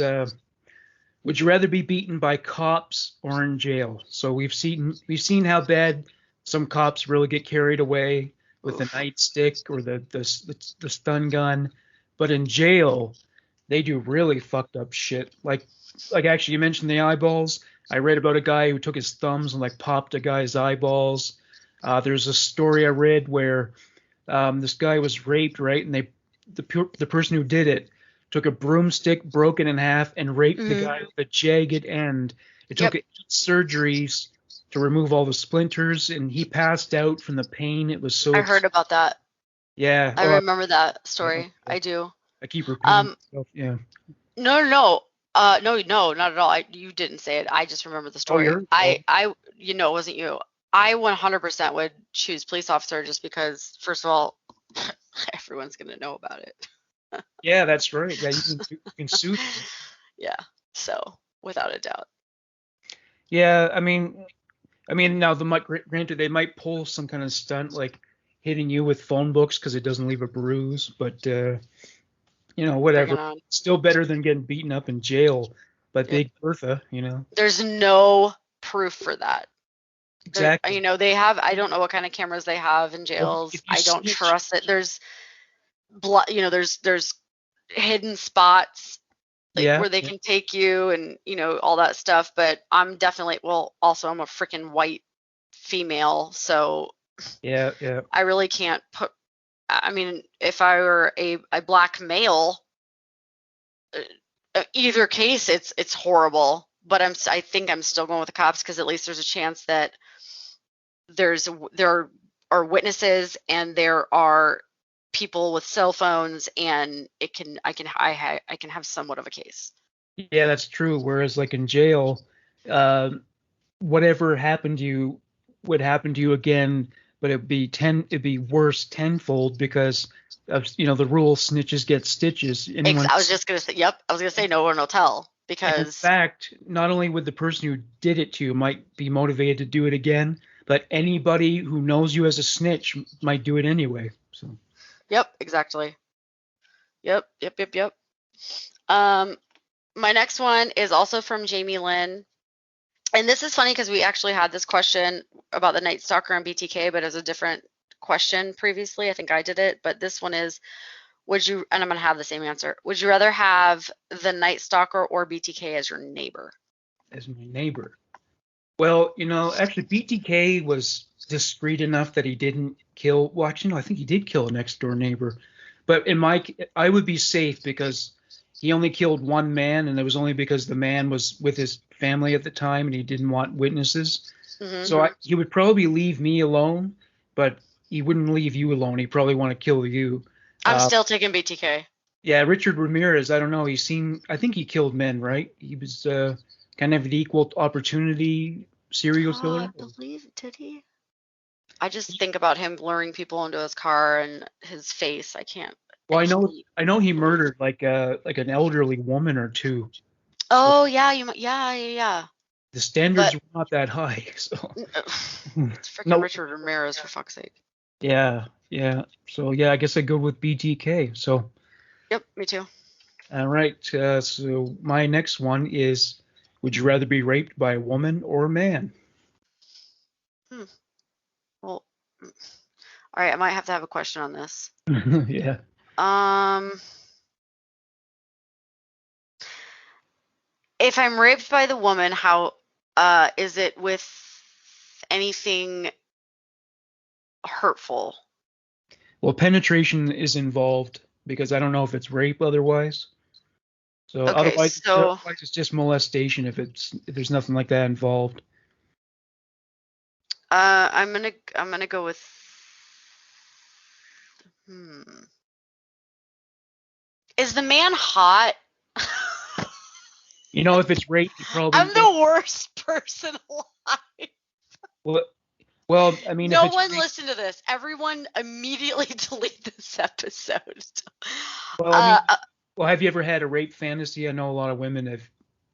Speaker 1: would you rather be beaten by cops or in jail? So we've seen how bad some cops really get carried away with the
Speaker 2: Oof.
Speaker 1: nightstick or the stun gun, but in jail they do really fucked up shit. Like actually, you mentioned the eyeballs. I read about a guy who took his thumbs and like popped a guy's eyeballs. There's a story I read where this guy was raped, right? And the person who did it took a broomstick, broke it in half, and raped the
Speaker 2: Hmm.
Speaker 1: guy with a jagged end. It took
Speaker 2: Yep.
Speaker 1: 8 surgeries to remove all the splinters, and he passed out from the pain. It was so
Speaker 2: I heard about that.
Speaker 1: yeah.
Speaker 2: I
Speaker 1: Oh,
Speaker 2: remember that
Speaker 1: yeah,
Speaker 2: story.
Speaker 1: okay.
Speaker 2: I do.
Speaker 1: I keep repeating
Speaker 2: Um,
Speaker 1: myself. Yeah.
Speaker 2: no, no, no. No, not at all. You didn't say it. I just remember the
Speaker 1: Oh,
Speaker 2: story.
Speaker 1: you're. Oh,
Speaker 2: It wasn't you. I 100% would choose police officer just because, first of all, everyone's gonna know about it.
Speaker 1: yeah, that's right. Yeah, you can sue them.
Speaker 2: Yeah. So, without a doubt.
Speaker 1: Yeah, I mean now granted they might pull some kind of stunt like hitting you with phone books because it doesn't leave a bruise, but
Speaker 2: Bring
Speaker 1: whatever.
Speaker 2: it on.
Speaker 1: Still better than getting beaten up in jail by
Speaker 2: Yep.
Speaker 1: Big Bertha.
Speaker 2: There's no proof for that.
Speaker 1: Exactly.
Speaker 2: They have. I don't know what kind of cameras they have in
Speaker 1: Well,
Speaker 2: jails.
Speaker 1: if you
Speaker 2: I don't
Speaker 1: snitch,
Speaker 2: trust it. There's blood. There's hidden spots like
Speaker 1: yeah,
Speaker 2: where they
Speaker 1: yeah,
Speaker 2: can take you and all that stuff. But I'm definitely also I'm a freaking white female, so
Speaker 1: yeah, yeah,
Speaker 2: I really can't put. I mean, if I were a black male, either case it's horrible. But I think I'm still going with the cops because at least there's a chance that there are witnesses and there are people with cell phones and I can have somewhat of a case.
Speaker 1: yeah. That's true. Whereas like in jail, uh, whatever happened to you would happen to you again, but it'd be worse tenfold because of the rule snitches get stitches.
Speaker 2: I was just gonna say, yep, I was gonna say no or no tell
Speaker 1: And in
Speaker 2: because
Speaker 1: fact, not only would the person who did it to you might be motivated to do it again, but anybody who knows you as a snitch might do it anyway. So
Speaker 2: yep, exactly. Yep. Um, my next one is also from Jamie Lynn. And this is funny because we actually had this question about the Night Stalker and BTK, but as a different question previously. I think I did it, but this one is and I'm going to have the same answer. Would you rather have the Night Stalker or BTK as your neighbor?
Speaker 1: as my neighbor. Well, actually BTK was discreet enough that he didn't kill. Well, actually, no, I think he did kill a next door neighbor. But I would be safe because he only killed one man, and it was only because the man was with his family at the time and he didn't want witnesses.
Speaker 2: Hmm.
Speaker 1: So he would probably leave me alone, but he wouldn't leave you alone. He'd probably want to kill you.
Speaker 2: I'm
Speaker 1: Uh,
Speaker 2: still taking BTK.
Speaker 1: yeah, Richard Ramirez. I don't know. I think he killed men, right? He was kind of an equal opportunity serial
Speaker 2: I
Speaker 1: killer.
Speaker 2: believe, did he? I just think about him luring people into his car and his face. I can't.
Speaker 1: Well,
Speaker 2: And he.
Speaker 1: I know he murdered like an elderly woman or two. So
Speaker 2: Oh yeah, yeah.
Speaker 1: the standards
Speaker 2: But
Speaker 1: were not that high. So
Speaker 2: it's freaking
Speaker 1: no,
Speaker 2: Richard Ramirez for fuck's sake.
Speaker 1: yeah, yeah. So yeah, I guess I go with BTK. So
Speaker 2: Yep, me too.
Speaker 1: all right. So my next one is: would you rather be raped by a woman or a man?
Speaker 2: Hmm. Well, all right. I might have to have a question on this.
Speaker 1: Yeah.
Speaker 2: Um, if I'm raped by the woman, how is it with anything hurtful?
Speaker 1: Well, penetration is involved because I don't know if it's rape otherwise. So
Speaker 2: Okay, so
Speaker 1: otherwise it's just molestation if there's nothing like that involved.
Speaker 2: I'm gonna go with hmm. Is the man hot?
Speaker 1: You know, if it's rape, you
Speaker 2: I'm
Speaker 1: probably
Speaker 2: the worst person alive.
Speaker 1: well, well, I mean, if
Speaker 2: No
Speaker 1: it's
Speaker 2: one
Speaker 1: rape,
Speaker 2: listen to this. Everyone immediately delete this episode.
Speaker 1: well, I
Speaker 2: Uh,
Speaker 1: mean, well, have you ever had a rape fantasy? I know a lot of women have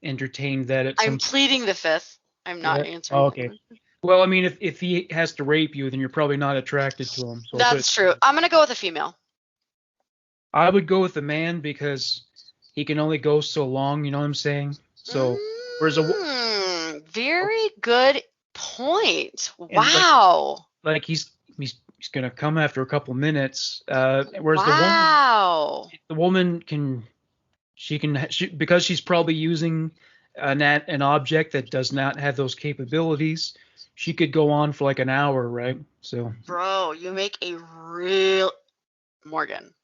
Speaker 1: entertained that at
Speaker 2: I'm
Speaker 1: some.
Speaker 2: pleading the fifth. I'm
Speaker 1: Yeah.
Speaker 2: not answering
Speaker 1: Oh,
Speaker 2: that
Speaker 1: okay.
Speaker 2: question.
Speaker 1: Well, I mean, if he has to rape you, then you're probably not attracted to him. So I'll put it.
Speaker 2: That's true. I'm gonna go with a female.
Speaker 1: I would go with the man because he can only go so long. You know what I'm saying? So whereas
Speaker 2: Very good point.
Speaker 1: and
Speaker 2: Wow.
Speaker 1: like he's gonna come after a couple minutes. Whereas
Speaker 2: Wow.
Speaker 1: the woman because she's probably using an object that does not have those capabilities. She could go on for like an hour, right? So
Speaker 2: Bro, you make a real Morgan.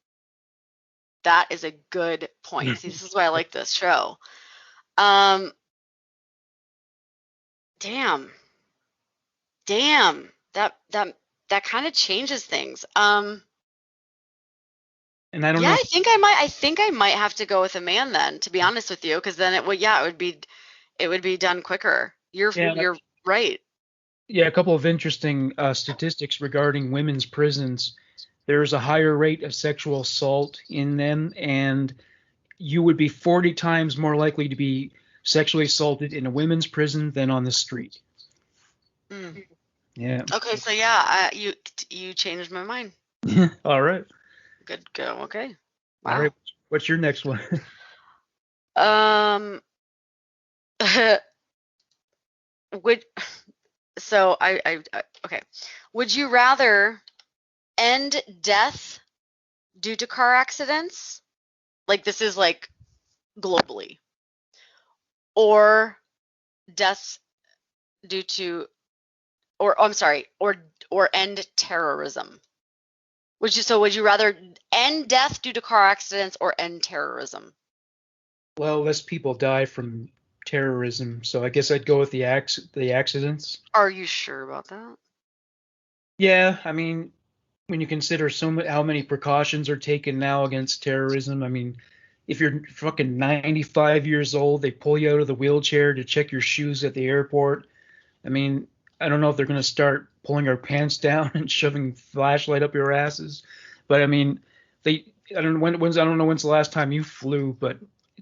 Speaker 2: That is a good point. See, this is why I like this show. Um, damn. Damn. That kind of changes things.
Speaker 1: and I don't
Speaker 2: Yeah,
Speaker 1: know.
Speaker 2: I think I might have to go with a man then, to be honest with you, because then it would be done quicker.
Speaker 1: Yeah,
Speaker 2: You're right.
Speaker 1: yeah. A couple of interesting statistics regarding women's prisons. There's a higher rate of sexual assault in them, and you would be 40 times more likely to be sexually assaulted in a women's prison than on the street.
Speaker 2: Mm.
Speaker 1: Yeah.
Speaker 2: Okay, so yeah, you changed my mind.
Speaker 1: All right.
Speaker 2: Good go. Okay.
Speaker 1: All right.
Speaker 2: Wow.
Speaker 1: What's your next one?
Speaker 2: Um, would so okay. Would you rather end death due to car accidents? Like this is like globally, or deaths due to, or I'm sorry, or end terrorism? Would you rather end death due to car accidents or end terrorism?
Speaker 1: Well, less people die from terrorism, so I guess I'd go with the accidents.
Speaker 2: Are you sure about that?
Speaker 1: Yeah, I mean, when you consider how many precautions are taken now against terrorism, I mean, if you're fucking 95 years old, they pull you out of the wheelchair to check your shoes at the airport. I mean, I don't know if they're going to start pulling our pants down and shoving flashlight up your asses, but I mean, I don't know when's the last time you flew, but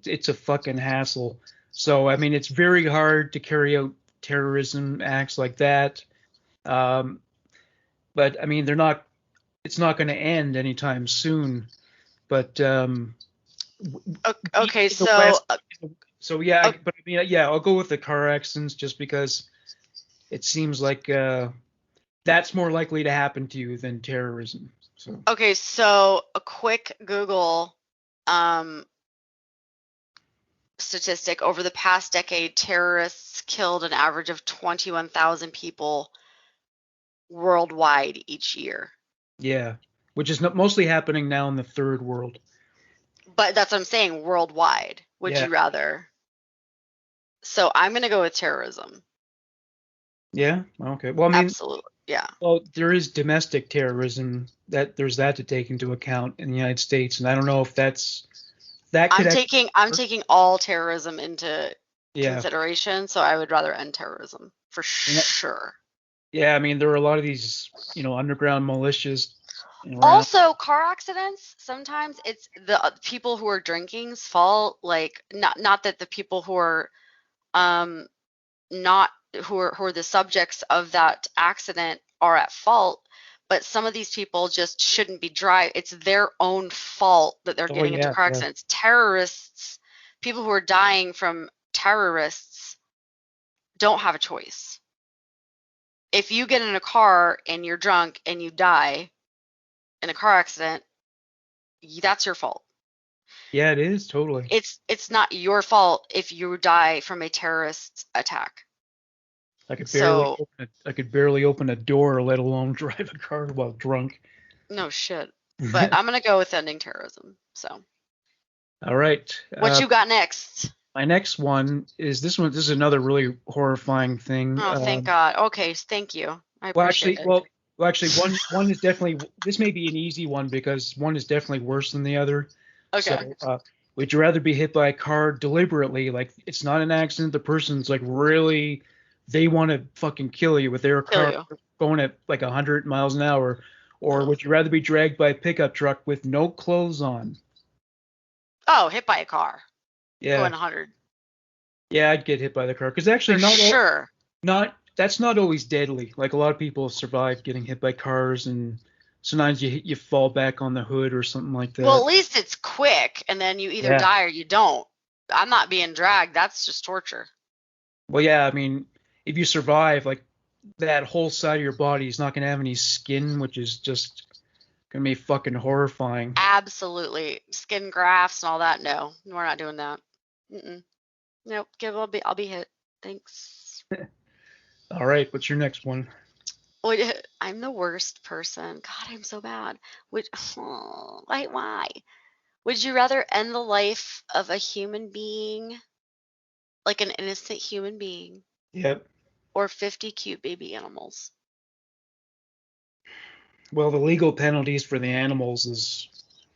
Speaker 1: it's a fucking hassle. So I mean, it's very hard to carry out terrorism acts like that. Um, but I mean, they're not. It's not going to end anytime soon. But
Speaker 2: Okay,
Speaker 1: in the
Speaker 2: so
Speaker 1: West, so yeah.
Speaker 2: uh,
Speaker 1: But I mean, yeah, I'll go with the car accidents just because it seems like that's more likely to happen to you than terrorism. So
Speaker 2: okay, so a quick Google um, statistic: over the past decade, terrorists killed an average of 21,000 people worldwide each year.
Speaker 1: yeah, which is mostly happening now in the third world.
Speaker 2: But that's what I'm saying, worldwide. Would
Speaker 1: Yeah,
Speaker 2: you rather? So I'm going to go with terrorism.
Speaker 1: yeah, okay. Well, I mean,
Speaker 2: Absolutely. Yeah.
Speaker 1: well, there is domestic terrorism there's that to take into account in the United States, and I don't know if that could actually
Speaker 2: I'm
Speaker 1: work.
Speaker 2: taking all terrorism into
Speaker 1: Yeah.
Speaker 2: consideration, so I would rather end terrorism for sure.
Speaker 1: Yeah, I mean, there are a lot of these, underground militias around.
Speaker 2: Also, car accidents, sometimes it's the people who are drinking's fault. Like, not that the people who are um not who are the subjects of that accident are at fault, but some of these people just shouldn't be drive. It's their own fault that they're
Speaker 1: Oh
Speaker 2: getting into
Speaker 1: yeah,
Speaker 2: car
Speaker 1: yeah,
Speaker 2: accidents. Terrorists, people who are dying from terrorists don't have a choice. If you get in a car and you're drunk and you die in a car accident, that's your fault.
Speaker 1: yeah. It is totally.
Speaker 2: It's not your fault if you die from a terrorist attack. So
Speaker 1: I could barely open a door, let alone drive a car while drunk.
Speaker 2: no shit. But I'm gonna go with ending terrorism. So
Speaker 1: All right.
Speaker 2: What you got next?
Speaker 1: My next one is this one. This is another really horrifying thing.
Speaker 2: Oh, thank God. Okay, thank you. I
Speaker 1: Well,
Speaker 2: appreciate
Speaker 1: actually,
Speaker 2: it.
Speaker 1: well, well, actually, one is definitely this may be an easy one because one is definitely worse than the other.
Speaker 2: Okay.
Speaker 1: So, would you rather be hit by a car deliberately, like it's not an accident, the person's like really, they want to fucking kill you with their
Speaker 2: Kill
Speaker 1: car
Speaker 2: you.
Speaker 1: going at like 100 miles an hour, or
Speaker 2: Ugh.
Speaker 1: would you rather be dragged by a pickup truck with no clothes on?
Speaker 2: Oh, hit by a car.
Speaker 1: Yeah,
Speaker 2: Going 100.
Speaker 1: yeah, I'd get hit by the car because actually
Speaker 2: For sure.
Speaker 1: not that's not always deadly. Like a lot of people survive getting hit by cars, and sometimes you fall back on the hood or something like
Speaker 2: Well,
Speaker 1: that.
Speaker 2: at least it's quick, and then you either
Speaker 1: Yeah.
Speaker 2: die or you don't. I'm not being dragged. That's just torture.
Speaker 1: Well, yeah. I mean, if you survive, like that whole side of your body is not gonna have any skin, which is just gonna be fucking horrifying.
Speaker 2: Absolutely. Skin grafts and all that. No, we're not doing that. Mm-mm. Nope. I'll be hit. Thanks.
Speaker 1: All right, what's your next one?
Speaker 2: I'm the worst person. God, I'm so bad. Would why? Would you rather end the life of a human being, like an innocent human being,
Speaker 1: Yep.
Speaker 2: or 50 cute baby animals?
Speaker 1: Well, the legal penalties for the animals is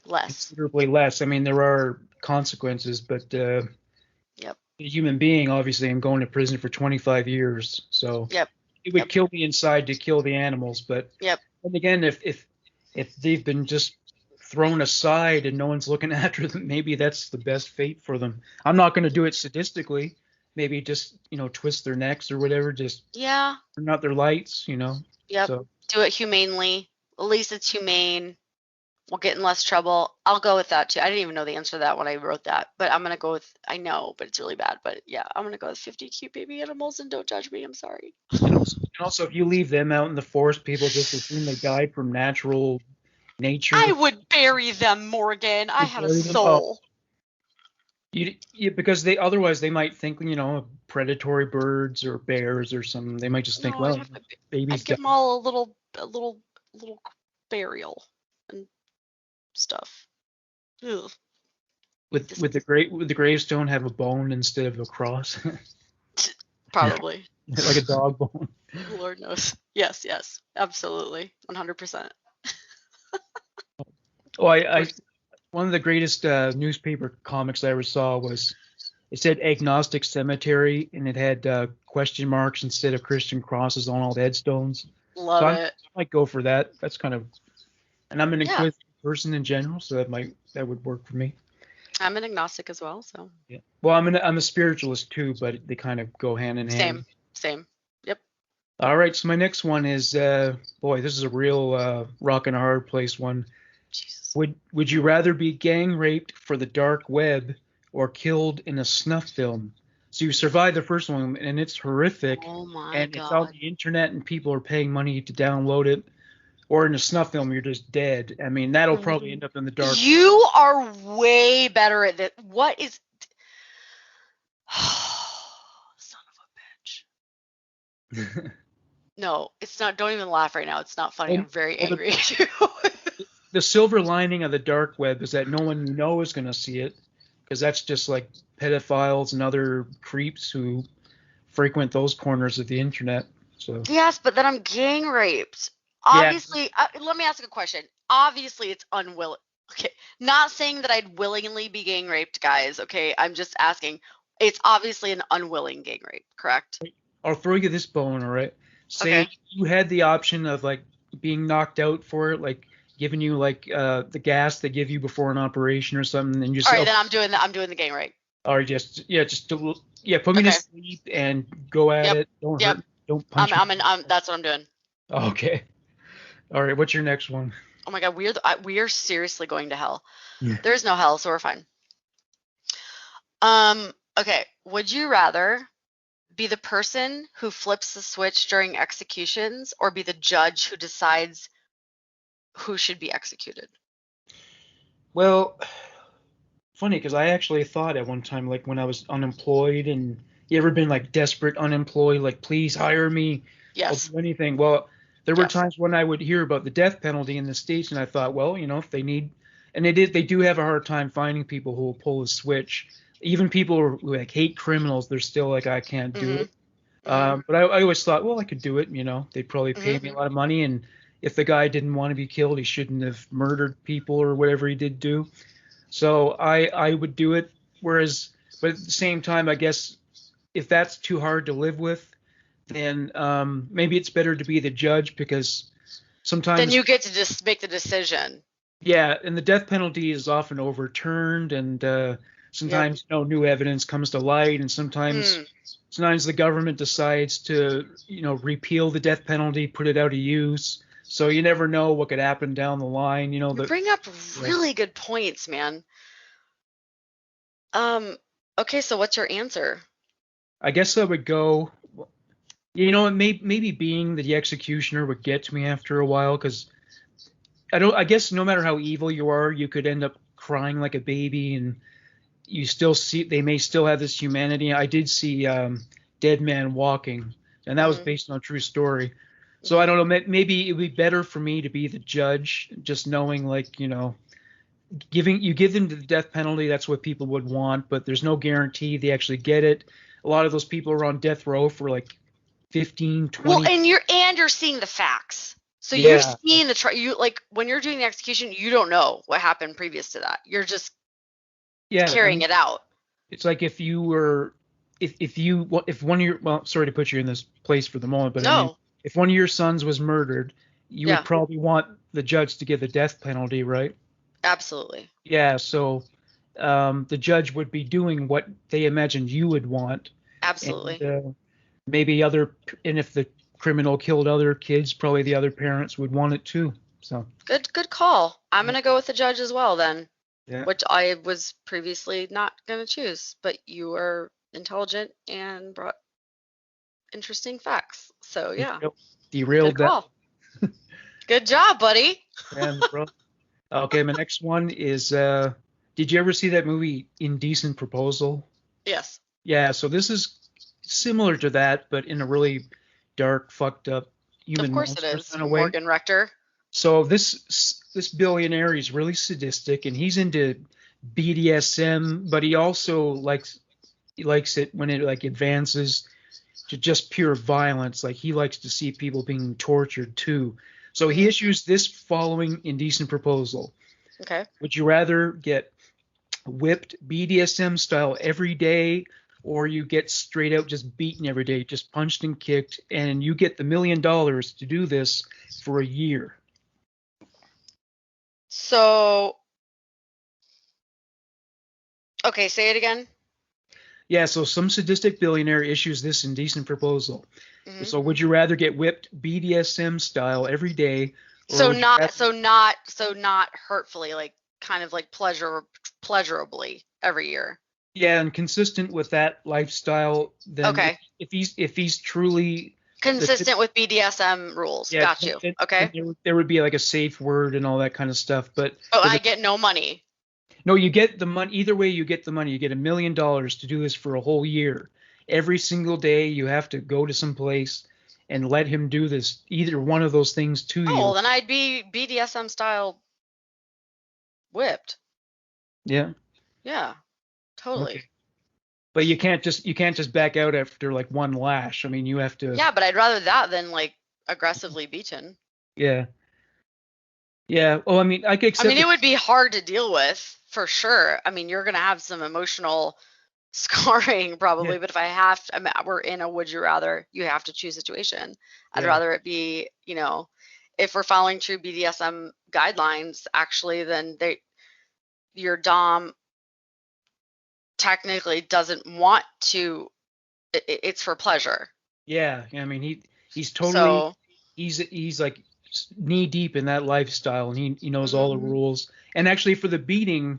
Speaker 2: Less.
Speaker 1: considerably less. I mean, there are consequences, but
Speaker 2: Yep.
Speaker 1: a human being, obviously, I'm going to prison for 25 years. So
Speaker 2: Yep.
Speaker 1: it would
Speaker 2: Yep.
Speaker 1: kill me inside to kill the animals. But
Speaker 2: Yep.
Speaker 1: then again, if they've been just thrown aside and no one's looking after them, maybe that's the best fate for them. I'm not going to do it sadistically. Maybe just twist their necks or whatever, just
Speaker 2: Yeah.
Speaker 1: turn out their lights.
Speaker 2: Yep.
Speaker 1: So
Speaker 2: Do it humanely. At least it's humane. We'll get in less trouble. I'll go with that too. I didn't even know the answer to that when I wrote that, but I'm gonna go with. I know, but it's really bad. But yeah, I'm gonna go with 50 cute baby animals, and don't judge me. I'm sorry.
Speaker 1: and also if you leave them out in the forest, people just assume they died from natural
Speaker 2: I
Speaker 1: nature.
Speaker 2: would bury them, Morgan. I
Speaker 1: You
Speaker 2: had a
Speaker 1: bury them. Oh,
Speaker 2: soul.
Speaker 1: because they otherwise they might think of predatory birds or bears or something. They might just think,
Speaker 2: No, I'd
Speaker 1: well,
Speaker 2: have to.
Speaker 1: babies
Speaker 2: I'd give
Speaker 1: die.
Speaker 2: them all a little burial and stuff. Ugh.
Speaker 1: Would the gravestone have a bone instead of a cross,
Speaker 2: Probably.
Speaker 1: like a dog bone?
Speaker 2: Lord knows. Yes, yes, absolutely, 100%.
Speaker 1: Oh, I one of the greatest newspaper comics I ever saw was it said agnostic cemetery and it had question marks instead of Christian crosses on all the headstones. So
Speaker 2: Love
Speaker 1: I
Speaker 2: it.
Speaker 1: might go for that. That's kind of, and I'm an
Speaker 2: Yeah,
Speaker 1: inquisitive person in general, so that would work for me.
Speaker 2: I'm an agnostic as well, so
Speaker 1: Yeah. Well, I'm a spiritualist too, but they kind of go hand in hand.
Speaker 2: same, same. Yep.
Speaker 1: All right, so my next one is boy, this is a real rock and a hard place one.
Speaker 2: Jesus.
Speaker 1: Would you rather be gang raped for the dark web or killed in a snuff film? So you survived the first one and it's horrific
Speaker 2: Oh my
Speaker 1: and it's on
Speaker 2: God.
Speaker 1: the internet and people are paying money to download it. Or in a snuff film, you're just dead. I mean, that'll probably end up in the dark.
Speaker 2: You are way better at that. What is? Son of a bitch. No, it's not. Don't even laugh right now. It's not funny.
Speaker 1: well,
Speaker 2: I'm very
Speaker 1: well,
Speaker 2: angry at you.
Speaker 1: the silver lining of the dark web is that no one you know is going to see it because that's just like pedophiles and other creeps who frequent those corners of the internet. So
Speaker 2: Yes, but then I'm gang raped.
Speaker 1: yeah,
Speaker 2: Obviously, let me ask a question. Obviously, it's unwilling. Okay, not saying that I'd willingly be gang raped, guys. Okay, I'm just asking. It's obviously an unwilling gang rape, correct?
Speaker 1: I'll throw you this bone, all right?
Speaker 2: Okay.
Speaker 1: Say you had the option of like being knocked out for it, like giving you like the gas they give you before an operation or something, and you
Speaker 2: All
Speaker 1: say,
Speaker 2: right,
Speaker 1: oh,
Speaker 2: then I'm doing the gang rape.
Speaker 1: or just yeah, just to, yeah, put me to
Speaker 2: Okay.
Speaker 1: sleep and go at
Speaker 2: Yep.
Speaker 1: it. Don't
Speaker 2: Yep.
Speaker 1: hurt me. Don't punch me.
Speaker 2: That's what I'm doing.
Speaker 1: Okay. All right. What's your next one?
Speaker 2: Oh my God, we are seriously going to hell.
Speaker 1: Yeah.
Speaker 2: There's no hell, so we're fine. Okay. Would you rather be the person who flips the switch during executions or be the judge who decides who should be executed?
Speaker 1: Well, funny because I actually thought at one time, like when I was unemployed, and you ever been like desperate unemployed, like please hire me, I'll
Speaker 2: Yes.
Speaker 1: do anything. Well, there were
Speaker 2: Yes.
Speaker 1: times when I would hear about the death penalty in the States, and I thought, well, if they need and they do have a hard time finding people who will pull the switch. Even people who like hate criminals, they're still like, I can't do
Speaker 2: Mhm.
Speaker 1: it.
Speaker 2: Mhm.
Speaker 1: But I always thought, well, I could do it. They'd probably pay me a
Speaker 2: Mhm.
Speaker 1: lot of money, and if the guy didn't want to be killed, he shouldn't have murdered people or whatever he did do. So I would do it. Whereas, but at the same time, I guess if that's too hard to live with, then maybe it's better to be the judge because
Speaker 2: Then
Speaker 1: sometimes,
Speaker 2: you get to just make the decision.
Speaker 1: yeah, and the death penalty is often overturned, and
Speaker 2: Yep.
Speaker 1: sometimes no new evidence comes to light, and
Speaker 2: Hmm.
Speaker 1: sometimes the government decides to repeal the death penalty, put it out of use. So you never know what could happen down the line.
Speaker 2: You bring up
Speaker 1: Yeah.
Speaker 2: really good points, man. Um, okay, so what's your answer?
Speaker 1: I guess I would go. Maybe being the executioner would get to me after a while because I don't. I guess no matter how evil you are, you could end up crying like a baby, and you still see they may still have this humanity. I did see Dead Man Walking, and that was
Speaker 2: Mhm.
Speaker 1: based on a true story. So I
Speaker 2: Mhm.
Speaker 1: don't know. Maybe it would be better for me to be the judge, just knowing like give them the death penalty. That's what people would want, but there's no guarantee they actually get it. A lot of those people are on death row for like 15,
Speaker 2: Well,
Speaker 1: 20.
Speaker 2: and you're seeing the facts. So you're
Speaker 1: Yeah,
Speaker 2: seeing you like when you're doing the execution, you don't know what happened previous to that. You're just
Speaker 1: yeah. I
Speaker 2: carrying
Speaker 1: mean,
Speaker 2: it out.
Speaker 1: it's like if you were, if one of your, well, sorry to put you in this place for the moment, but I mean,
Speaker 2: No.
Speaker 1: if one of your sons was murdered, you would
Speaker 2: Yeah,
Speaker 1: probably want the judge to give the death penalty, right?
Speaker 2: absolutely.
Speaker 1: Yeah, so the judge would be doing what they imagined you would want, and
Speaker 2: Absolutely.
Speaker 1: maybe and if the criminal killed other kids, probably the other parents would want it too. So,
Speaker 2: Good call. I'm
Speaker 1: yeah,
Speaker 2: gonna go with the judge as well then,
Speaker 1: yeah,
Speaker 2: which I was previously not gonna choose, but you are intelligent and brought interesting facts. So yeah,
Speaker 1: derailed,
Speaker 2: good
Speaker 1: derailed that.
Speaker 2: call. Good job, buddy.
Speaker 1: Yeah, bro. Okay, my next one is did you ever see that movie Indecent Proposal?
Speaker 2: Yes,
Speaker 1: Yeah, so this is similar to that, but in a really dark, fucked up
Speaker 2: of
Speaker 1: human
Speaker 2: course it
Speaker 1: monster
Speaker 2: is.
Speaker 1: kind of way.
Speaker 2: Morgan Rector.
Speaker 1: So this billionaire, he's really sadistic and he's into BDSM, but he likes it when it like advances to just pure violence. Like he likes to see people being tortured too. So he
Speaker 2: Hmm.
Speaker 1: issues this following indecent proposal.
Speaker 2: Okay.
Speaker 1: Would you rather get whipped BDSM style every day, or you get straight out just beaten every day, just punched and kicked, and you get the $1 million to do this for a year?
Speaker 2: So, okay, say it again.
Speaker 1: Yeah, so some sadistic billionaire issues this indecent proposal.
Speaker 2: Hmm.
Speaker 1: So would you rather get whipped BDSM style every day, or
Speaker 2: So
Speaker 1: would you
Speaker 2: not
Speaker 1: rather?
Speaker 2: so not so not hurtfully, like kind of like pleasurably every year.
Speaker 1: Yeah, and consistent with that lifestyle, then
Speaker 2: Okay.
Speaker 1: if he's truly the
Speaker 2: Consistent with BDSM rules.
Speaker 1: yeah,
Speaker 2: Got you.
Speaker 1: and
Speaker 2: Okay.
Speaker 1: there would be like a safe word and all that kind of stuff. But
Speaker 2: Oh,
Speaker 1: for
Speaker 2: I
Speaker 1: the
Speaker 2: get no money.
Speaker 1: no, you get the money. Either way, you get the money. You get $1 million to do this for a whole year. Every single day, you have to go to some place and let him do this, either one of those things to
Speaker 2: Oh,
Speaker 1: you.
Speaker 2: then I'd be BDSM style whipped.
Speaker 1: Yeah.
Speaker 2: Yeah,
Speaker 1: Okay.
Speaker 2: totally.
Speaker 1: But you can't just back out after like one lash. I mean, you have to.
Speaker 2: Yeah, but I'd rather that than like aggressively beaten.
Speaker 1: Yeah. Yeah. Well, I mean, I could
Speaker 2: I
Speaker 1: accept
Speaker 2: mean, it
Speaker 1: it.
Speaker 2: would be hard to deal with for sure. I mean, you're gonna have some emotional scarring
Speaker 1: Yeah.
Speaker 2: probably, but if I mean, we're in a would you rather, you have to choose situation. I'd
Speaker 1: Yeah.
Speaker 2: rather it be, if we're following true BDSM guidelines, actually, then your dom technically doesn't want to. It's for pleasure.
Speaker 1: Yeah. I mean, he's totally
Speaker 2: So,
Speaker 1: he's like knee deep in that lifestyle, and he knows all
Speaker 2: mhm.
Speaker 1: the rules. And actually, for the beating,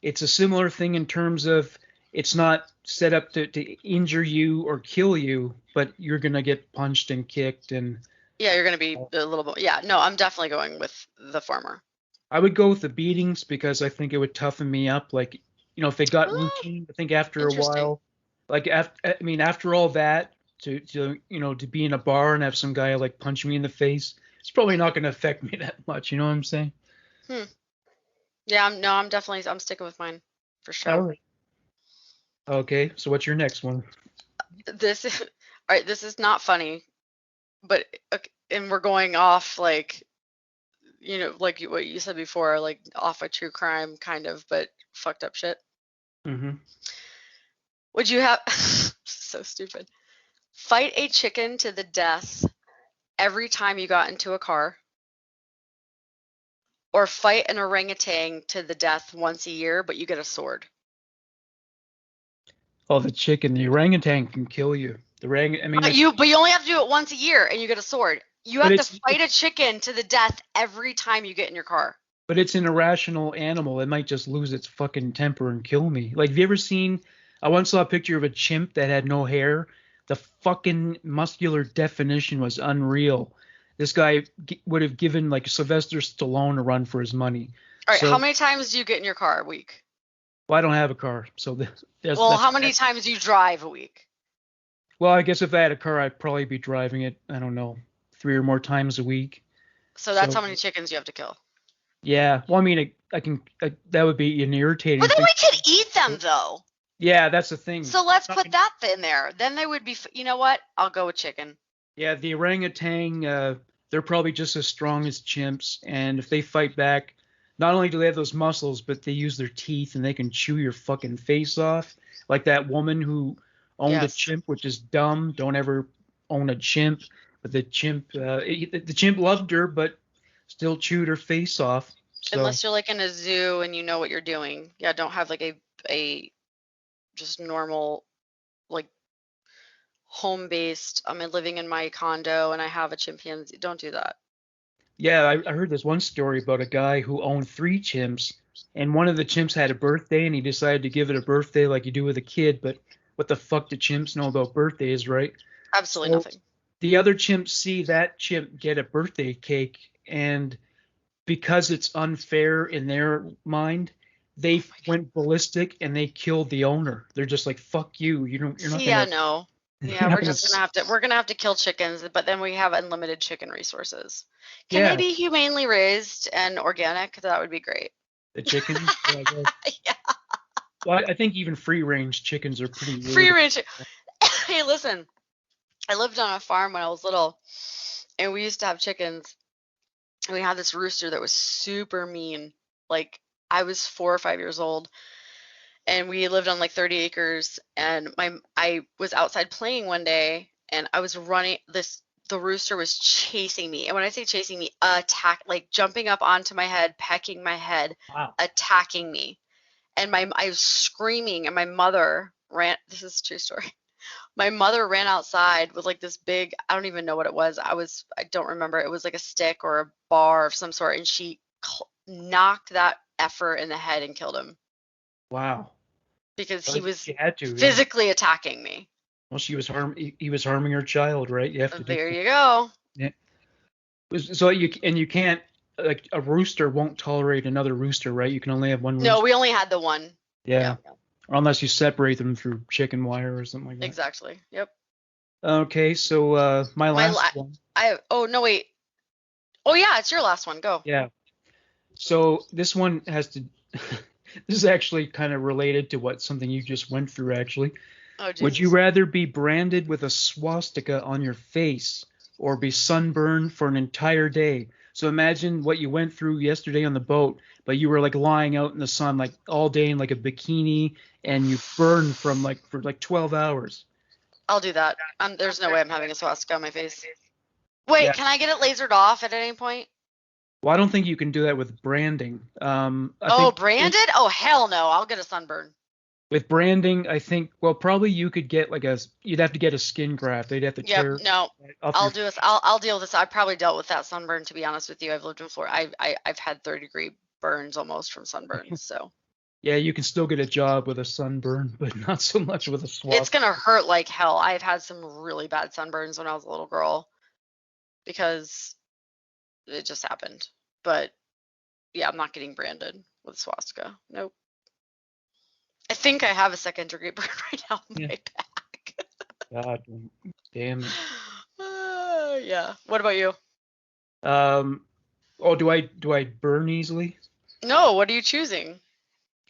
Speaker 1: it's a similar thing in terms of it's not set up to injure you or kill you, but you're gonna get punched and kicked. And
Speaker 2: Yeah, you're gonna be a little bit. Yeah, no, I'm definitely going with the former.
Speaker 1: I would go with the beatings because I think it would toughen me up. Like, if it got
Speaker 2: Ah,
Speaker 1: routine, I think after a
Speaker 2: interesting.
Speaker 1: while, like after all that, to be in a bar and have some guy like punch me in the face, it's probably not going to affect me that much. You know what I'm saying?
Speaker 2: Hmm. Yeah, I'm sticking with mine for
Speaker 1: All
Speaker 2: sure.
Speaker 1: right. Okay, so what's your next one?
Speaker 2: This is all right. This is not funny, but okay, and we're going off like like what you said before, like off a true crime kind of, but fucked up shit.
Speaker 1: Mm-hmm.
Speaker 2: Would you have so stupid? Fight a chicken to the death every time you got into a car, or fight an orangutan to the death once a year, but you get a sword?
Speaker 1: Oh, the chicken. The orangutan can kill you. I mean,
Speaker 2: But you only have to do it once a year, and you get a sword. You
Speaker 1: but
Speaker 2: have to fight a chicken to the death every time you get in your car.
Speaker 1: it's an irrational animal. It might just lose its fucking temper and kill me. Like, have you ever seen? I once saw a picture of a chimp that had no hair. The fucking muscular definition was unreal. This guy would have given like Sylvester Stallone a run for his money.
Speaker 2: All right, how
Speaker 1: So,
Speaker 2: many times do you get in your car a week?
Speaker 1: well, I don't have a car, so
Speaker 2: Well,
Speaker 1: that's
Speaker 2: how many times do you drive a week?
Speaker 1: well, I guess if I had a car, I'd probably be driving it, I don't know, 3 or more times a week.
Speaker 2: So that's
Speaker 1: So
Speaker 2: how many chickens you have to kill.
Speaker 1: yeah, well, I mean, that would be an
Speaker 2: But
Speaker 1: irritating
Speaker 2: then
Speaker 1: thing.
Speaker 2: we could eat them though.
Speaker 1: Yeah, that's the thing.
Speaker 2: So let's put that in there. Then they would be, you know what? I'll go with chicken.
Speaker 1: Yeah, the orangutan, they're probably just as strong as chimps, and if they fight back, not only do they have those muscles, but they use their teeth and they can chew your fucking face off. Like that woman who owned a
Speaker 2: Yes.
Speaker 1: chimp, which is dumb. Don't ever own a chimp. But the chimp loved her, but still chewed her face off. So
Speaker 2: Unless you're like in a zoo and you know what you're doing. Yeah, don't have like a just normal like home based. I'm living in my condo and I have a chimpanzee. Don't do that.
Speaker 1: yeah, I heard this one story about a guy who owned 3 chimps, and one of the chimps had a birthday, and he decided to give it a birthday like you do with a kid. But what the fuck do chimps know about birthdays, right?
Speaker 2: Absolutely
Speaker 1: So
Speaker 2: nothing.
Speaker 1: the other chimps see that chimp get a birthday cake, and because it's unfair in their mind, they
Speaker 2: Oh my God.
Speaker 1: went ballistic and they killed the owner. They're just like, "Fuck you! You're not
Speaker 2: See, yeah,
Speaker 1: gonna,
Speaker 2: no.
Speaker 1: you're
Speaker 2: Yeah,
Speaker 1: not
Speaker 2: we're
Speaker 1: gonna."
Speaker 2: just gonna have to we're gonna have to kill chickens, but then we have unlimited chicken resources. Can they
Speaker 1: Yeah,
Speaker 2: be humanely raised and organic? That would be great.
Speaker 1: the chickens. Yeah, I guess.
Speaker 2: Yeah.
Speaker 1: Well, I think even free range chickens are pretty
Speaker 2: Free
Speaker 1: weird.
Speaker 2: range. Hey, listen, I lived on a farm when I was little, and we used to have chickens. And we had this rooster that was super mean. Like I was 4 or 5 years old, and we lived on like 30 acres. And I was outside playing one day, and I was running. The rooster was chasing me, and when I say chasing me, like jumping up onto my head, pecking my head,
Speaker 1: Wow.
Speaker 2: attacking me. And I was screaming, and my mother ran. This is a true story. My mother ran outside with like this big, I don't even know what it was. I don't remember. It was like a stick or a bar of some sort, and she knocked that effer in the head and killed him
Speaker 1: Wow.
Speaker 2: because
Speaker 1: Well,
Speaker 2: he was
Speaker 1: she had to, yeah.
Speaker 2: physically attacking me.
Speaker 1: Well, he was harming her child, right? You have to do
Speaker 2: There
Speaker 1: that.
Speaker 2: you go.
Speaker 1: Yeah. So you can't, like, a rooster won't tolerate another rooster, right? You can only have one
Speaker 2: No,
Speaker 1: rooster.
Speaker 2: we only had the one. Yeah,
Speaker 1: Yeah. Or unless you separate them through chicken wire or something like that.
Speaker 2: exactly. Yep.
Speaker 1: Okay, so my
Speaker 2: My
Speaker 1: last
Speaker 2: la
Speaker 1: one.
Speaker 2: I oh no wait. Oh yeah, it's your last one. Go.
Speaker 1: Yeah. So this one has to this is actually kind of related to what something you just went through actually.
Speaker 2: Oh
Speaker 1: Would you
Speaker 2: Jesus.
Speaker 1: rather be branded with a swastika on your face or be sunburned for an entire day? So imagine what you went through yesterday on the boat, but you were like lying out in the sun like all day in like a bikini and you burned for like 12 hours.
Speaker 2: I'll do that. There's no way I'm having a swastika on my face. Wait,
Speaker 1: Yeah.
Speaker 2: can I get it lasered off at any point?
Speaker 1: Well, I don't think you can do that with branding. I
Speaker 2: Oh,
Speaker 1: think
Speaker 2: branded? Oh, hell no. I'll get a sunburn.
Speaker 1: with branding, I think, well, probably you could get you'd have to get a skin graft. They'd have to
Speaker 2: Yep,
Speaker 1: tear
Speaker 2: no.
Speaker 1: off
Speaker 2: I'll
Speaker 1: your.
Speaker 2: do this. I'll deal with this. I probably dealt with that sunburn, to be honest with you. I've lived in Florida. I've had 30-degree burns almost from sunburns, so
Speaker 1: Yeah, you can still get a job with a sunburn, but not so much with a
Speaker 2: it's
Speaker 1: swastika.
Speaker 2: gonna hurt like hell. I've had some really bad sunburns when I was a little girl because it just happened. But yeah, I'm not getting branded with swastika. Nope. I think I have a second-degree burn right now on
Speaker 1: Yeah.
Speaker 2: my back.
Speaker 1: God damn it.
Speaker 2: Yeah. What about you?
Speaker 1: Um. Oh, do I burn easily?
Speaker 2: No, what are you choosing?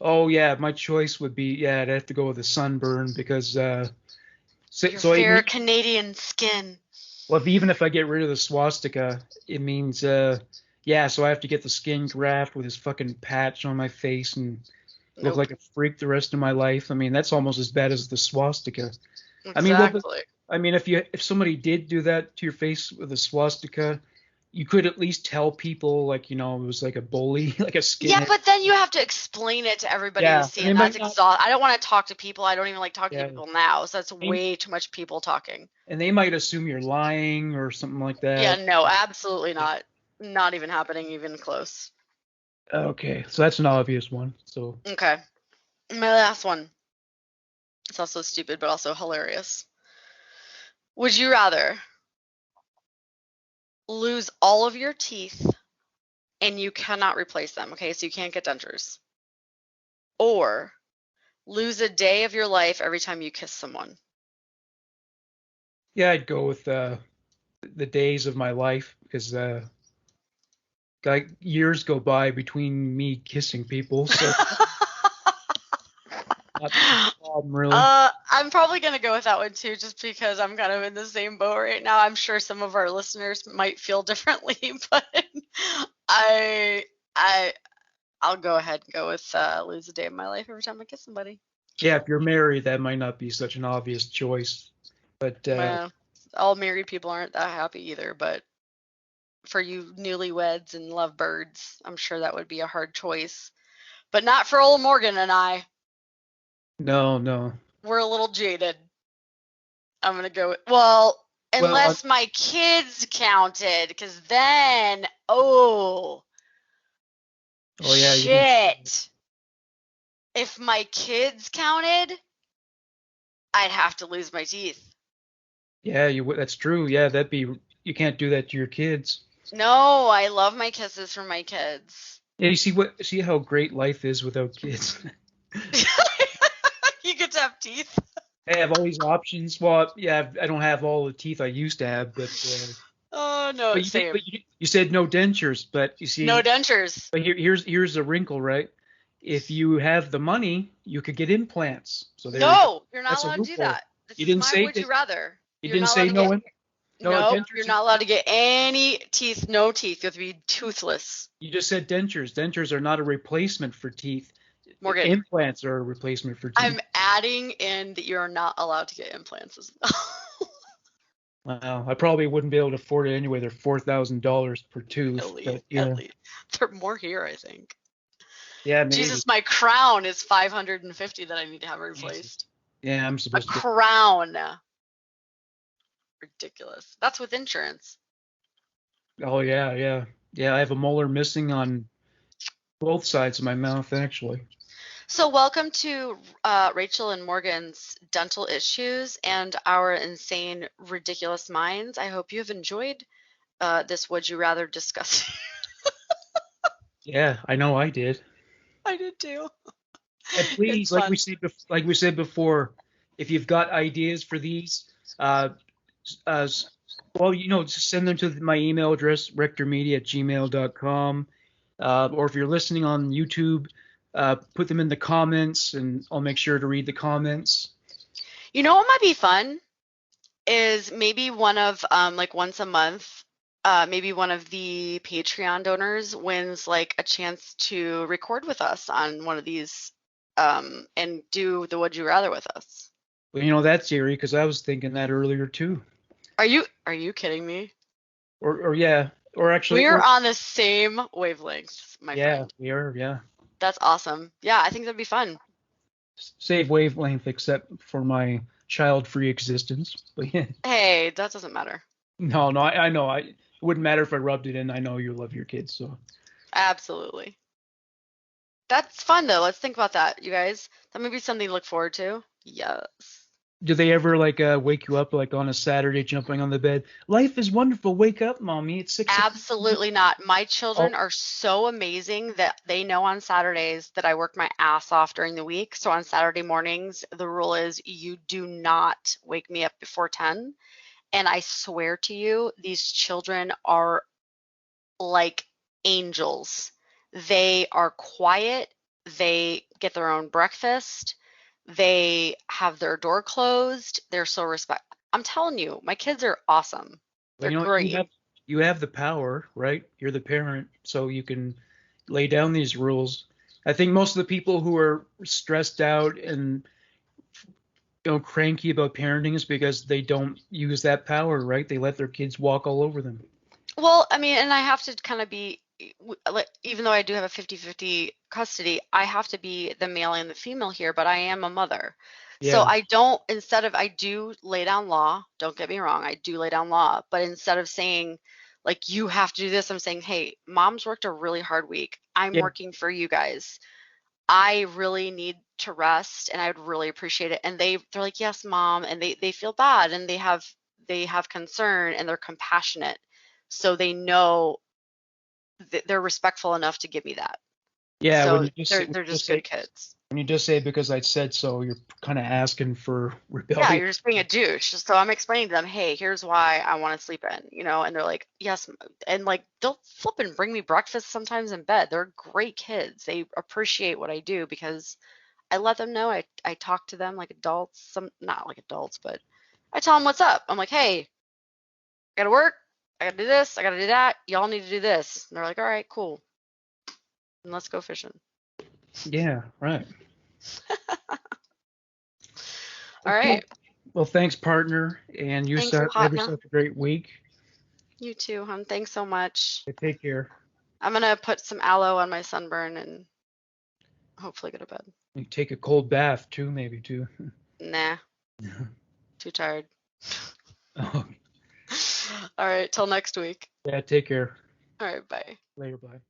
Speaker 1: Oh yeah, my choice would be I'd have to go with a sunburn because
Speaker 2: Your
Speaker 1: so I
Speaker 2: fair
Speaker 1: mean,
Speaker 2: Canadian skin.
Speaker 1: well, even if I get rid of the swastika, it means so I have to get the skin graft with this fucking patch on my face and look
Speaker 2: Nope.
Speaker 1: like a freak the rest of my life. I mean, that's almost as bad as the swastika. I mean, well, but
Speaker 2: Exactly.
Speaker 1: I mean, if somebody did do that to your face with a swastika, you could at least tell people like it was like a bully, like a
Speaker 2: Yeah,
Speaker 1: skinhead.
Speaker 2: but then you have to explain it to everybody to
Speaker 1: Yeah, and
Speaker 2: see,
Speaker 1: they
Speaker 2: and that's
Speaker 1: might not.
Speaker 2: exhaust. I don't want to talk to people. I don't even like talking to
Speaker 1: Yeah,
Speaker 2: people now, so that's
Speaker 1: they,
Speaker 2: way too much people talking.
Speaker 1: and they might assume you're lying or something like
Speaker 2: Yeah,
Speaker 1: that.
Speaker 2: no, absolutely not. Not even happening, even close.
Speaker 1: Okay, so that's an obvious one. So
Speaker 2: Okay, my last one. It's also stupid, but also hilarious. Would you rather lose all of your teeth and you cannot replace them? Okay, so you can't get dentures, or lose a day of your life every time you kiss someone?
Speaker 1: yeah, I'd go with the days of my life because like years go by between me kissing people, so not a problem really.
Speaker 2: I'm probably gonna go with that one too, just because I'm kind of in the same boat right now. I'm sure some of our listeners might feel differently, but I, I, I'll go ahead and go with lose a day of my life every time I kiss somebody.
Speaker 1: Yeah, if you're married, that might not be such an obvious choice, but
Speaker 2: Well, all married people aren't that happy either, but for you newlyweds and lovebirds, I'm sure that would be a hard choice. But not for old Morgan and I.
Speaker 1: no, no.
Speaker 2: We're a little jaded. I'm gonna go. Well,
Speaker 1: Well,
Speaker 2: unless my kids counted, because then, oh
Speaker 1: oh yeah, you didn't.
Speaker 2: shit! If my kids counted, I'd have to lose my teeth.
Speaker 1: Yeah, that's true. Yeah, that'd be you can't do that to your kids.
Speaker 2: No, I love my kisses from my kids.
Speaker 1: Yeah, you see how great life is without kids.
Speaker 2: You get to have teeth.
Speaker 1: I have all these options. Well, yeah, I don't have all the teeth I used to have,
Speaker 2: Oh no,
Speaker 1: but
Speaker 2: same.
Speaker 1: you said no dentures. But you
Speaker 2: No
Speaker 1: see,
Speaker 2: dentures.
Speaker 1: but here's the wrinkle, right? If you have the money, you could get implants. So there you go.
Speaker 2: No, you're not
Speaker 1: That's a
Speaker 2: allowed to do
Speaker 1: loophole.
Speaker 2: that. This
Speaker 1: You
Speaker 2: is
Speaker 1: didn't
Speaker 2: my
Speaker 1: say
Speaker 2: would
Speaker 1: that.
Speaker 2: you rather.
Speaker 1: You
Speaker 2: You're
Speaker 1: didn't
Speaker 2: not allowed
Speaker 1: say
Speaker 2: to get.
Speaker 1: no
Speaker 2: Nope, you're
Speaker 1: dentures.
Speaker 2: not allowed to get any teeth. No teeth. You have to be toothless.
Speaker 1: You just said dentures. Dentures are not a replacement for teeth.
Speaker 2: Morgan,
Speaker 1: Implants are a replacement for teeth.
Speaker 2: I'm adding in that you're not allowed to get implants as well.
Speaker 1: Wow, I probably wouldn't be able to afford it anyway. They're $4,000 per tooth, but
Speaker 2: At
Speaker 1: yeah,
Speaker 2: least. They're more here, I think.
Speaker 1: yeah, maybe.
Speaker 2: Jesus, my crown is 550 that I need to have
Speaker 1: Jesus.
Speaker 2: replaced.
Speaker 1: Yeah, I'm
Speaker 2: A
Speaker 1: supposed to get.
Speaker 2: crown. Ridiculous. That's with insurance.
Speaker 1: Oh yeah, yeah, yeah. I have a molar missing on both sides of my mouth, actually.
Speaker 2: So, welcome to Rachel and Morgan's dental issues and our insane, ridiculous minds. I hope you have enjoyed this Would You Rather discussion.
Speaker 1: Yeah, I know I did.
Speaker 2: I did too.
Speaker 1: And please,
Speaker 2: It's fun.
Speaker 1: like we said before, if you've got ideas for these, uh, uh, well, just send them to my email address, rectormedia@gmail.com. Or if you're listening on YouTube, put them in the comments, and I'll make sure to read the comments.
Speaker 2: You know what might be fun is maybe one of like once a month, maybe one of the Patreon donors wins like a chance to record with us on one of these and do the Would You Rather with us.
Speaker 1: But that's eerie because I was thinking that earlier too.
Speaker 2: Are you kidding me?
Speaker 1: Or yeah, or actually,
Speaker 2: We are on the same wavelengths, my
Speaker 1: yeah,
Speaker 2: friend.
Speaker 1: we are. Yeah,
Speaker 2: That's awesome. Yeah, I think that'd be fun.
Speaker 1: save wavelength except for my child-free existence. But yeah,
Speaker 2: Hey, that doesn't matter.
Speaker 1: no, no, I know. It wouldn't matter if I rubbed it in. I know you love your kids, so.
Speaker 2: Absolutely. That's fun though. Let's think about that, you guys. That may be something to look forward to. Yes.
Speaker 1: Do they ever like wake you up like on a Saturday, jumping on the bed? Life is wonderful. Wake up, mommy. It's 6 o'clock.
Speaker 2: Absolutely not. My children
Speaker 1: Oh,
Speaker 2: are so amazing that they know on Saturdays that I work my ass off during the week. So on Saturday mornings, the rule is you do not wake me up before 10. And I swear to you, these children are like angels. They are quiet. They get their own breakfast. They have their door closed. They're so I'm telling you, my kids are awesome.
Speaker 1: Well,
Speaker 2: They're
Speaker 1: you know,
Speaker 2: great.
Speaker 1: you have the power, right? You're the parent, so you can lay down these rules. I think most of the people who are stressed out and cranky about parenting is because they don't use that power, right? They let their kids walk all over them.
Speaker 2: Well, I mean, and I have to kind of be, even though I do have a 50-50 custody, I have to be the male and the female here, but I am a mother. So
Speaker 1: Yeah,
Speaker 2: I don't, I do lay down law, don't get me wrong, I do lay down law, but instead of saying, like, you have to do this, I'm saying, hey, mom's worked a really hard week. I'm
Speaker 1: yeah,
Speaker 2: working for you guys. I really need to rest and I would really appreciate it. And they're like, yes, mom. And they feel bad and they have concern and they're compassionate. So they know that they're respectful enough to give me that.
Speaker 1: yeah.
Speaker 2: So
Speaker 1: When
Speaker 2: they're
Speaker 1: you just
Speaker 2: just good
Speaker 1: say
Speaker 2: kids.
Speaker 1: when you just say because I said so, you're kind of asking for
Speaker 2: Yeah,
Speaker 1: rebellion.
Speaker 2: you're just being a douche. So I'm explaining to them, hey, here's why I want to sleep in, and they're like, yes, and like they'll flip and bring me breakfast sometimes in bed. They're great kids. They appreciate what I do because I let them know. I talk to them like adults, some not like adults, but I tell them what's up. I'm like, hey, I gotta work. I gotta do this. I gotta do that. Y'all need to do this. And they're like, all right, cool. And let's go fishing.
Speaker 1: Yeah, right.
Speaker 2: All
Speaker 1: Well, cool.
Speaker 2: right.
Speaker 1: Well, thanks, partner, and
Speaker 2: Thanks,
Speaker 1: have
Speaker 2: partner.
Speaker 1: yourself a great week.
Speaker 2: You too, hon. Thanks so much.
Speaker 1: Take care.
Speaker 2: I'm gonna put some aloe on my sunburn and hopefully go to bed.
Speaker 1: You take a cold bath too, maybe too.
Speaker 2: Nah, too tired.
Speaker 1: Oh,
Speaker 2: All right, till next week.
Speaker 1: yeah, take care.
Speaker 2: All right, bye.
Speaker 1: Later, bye.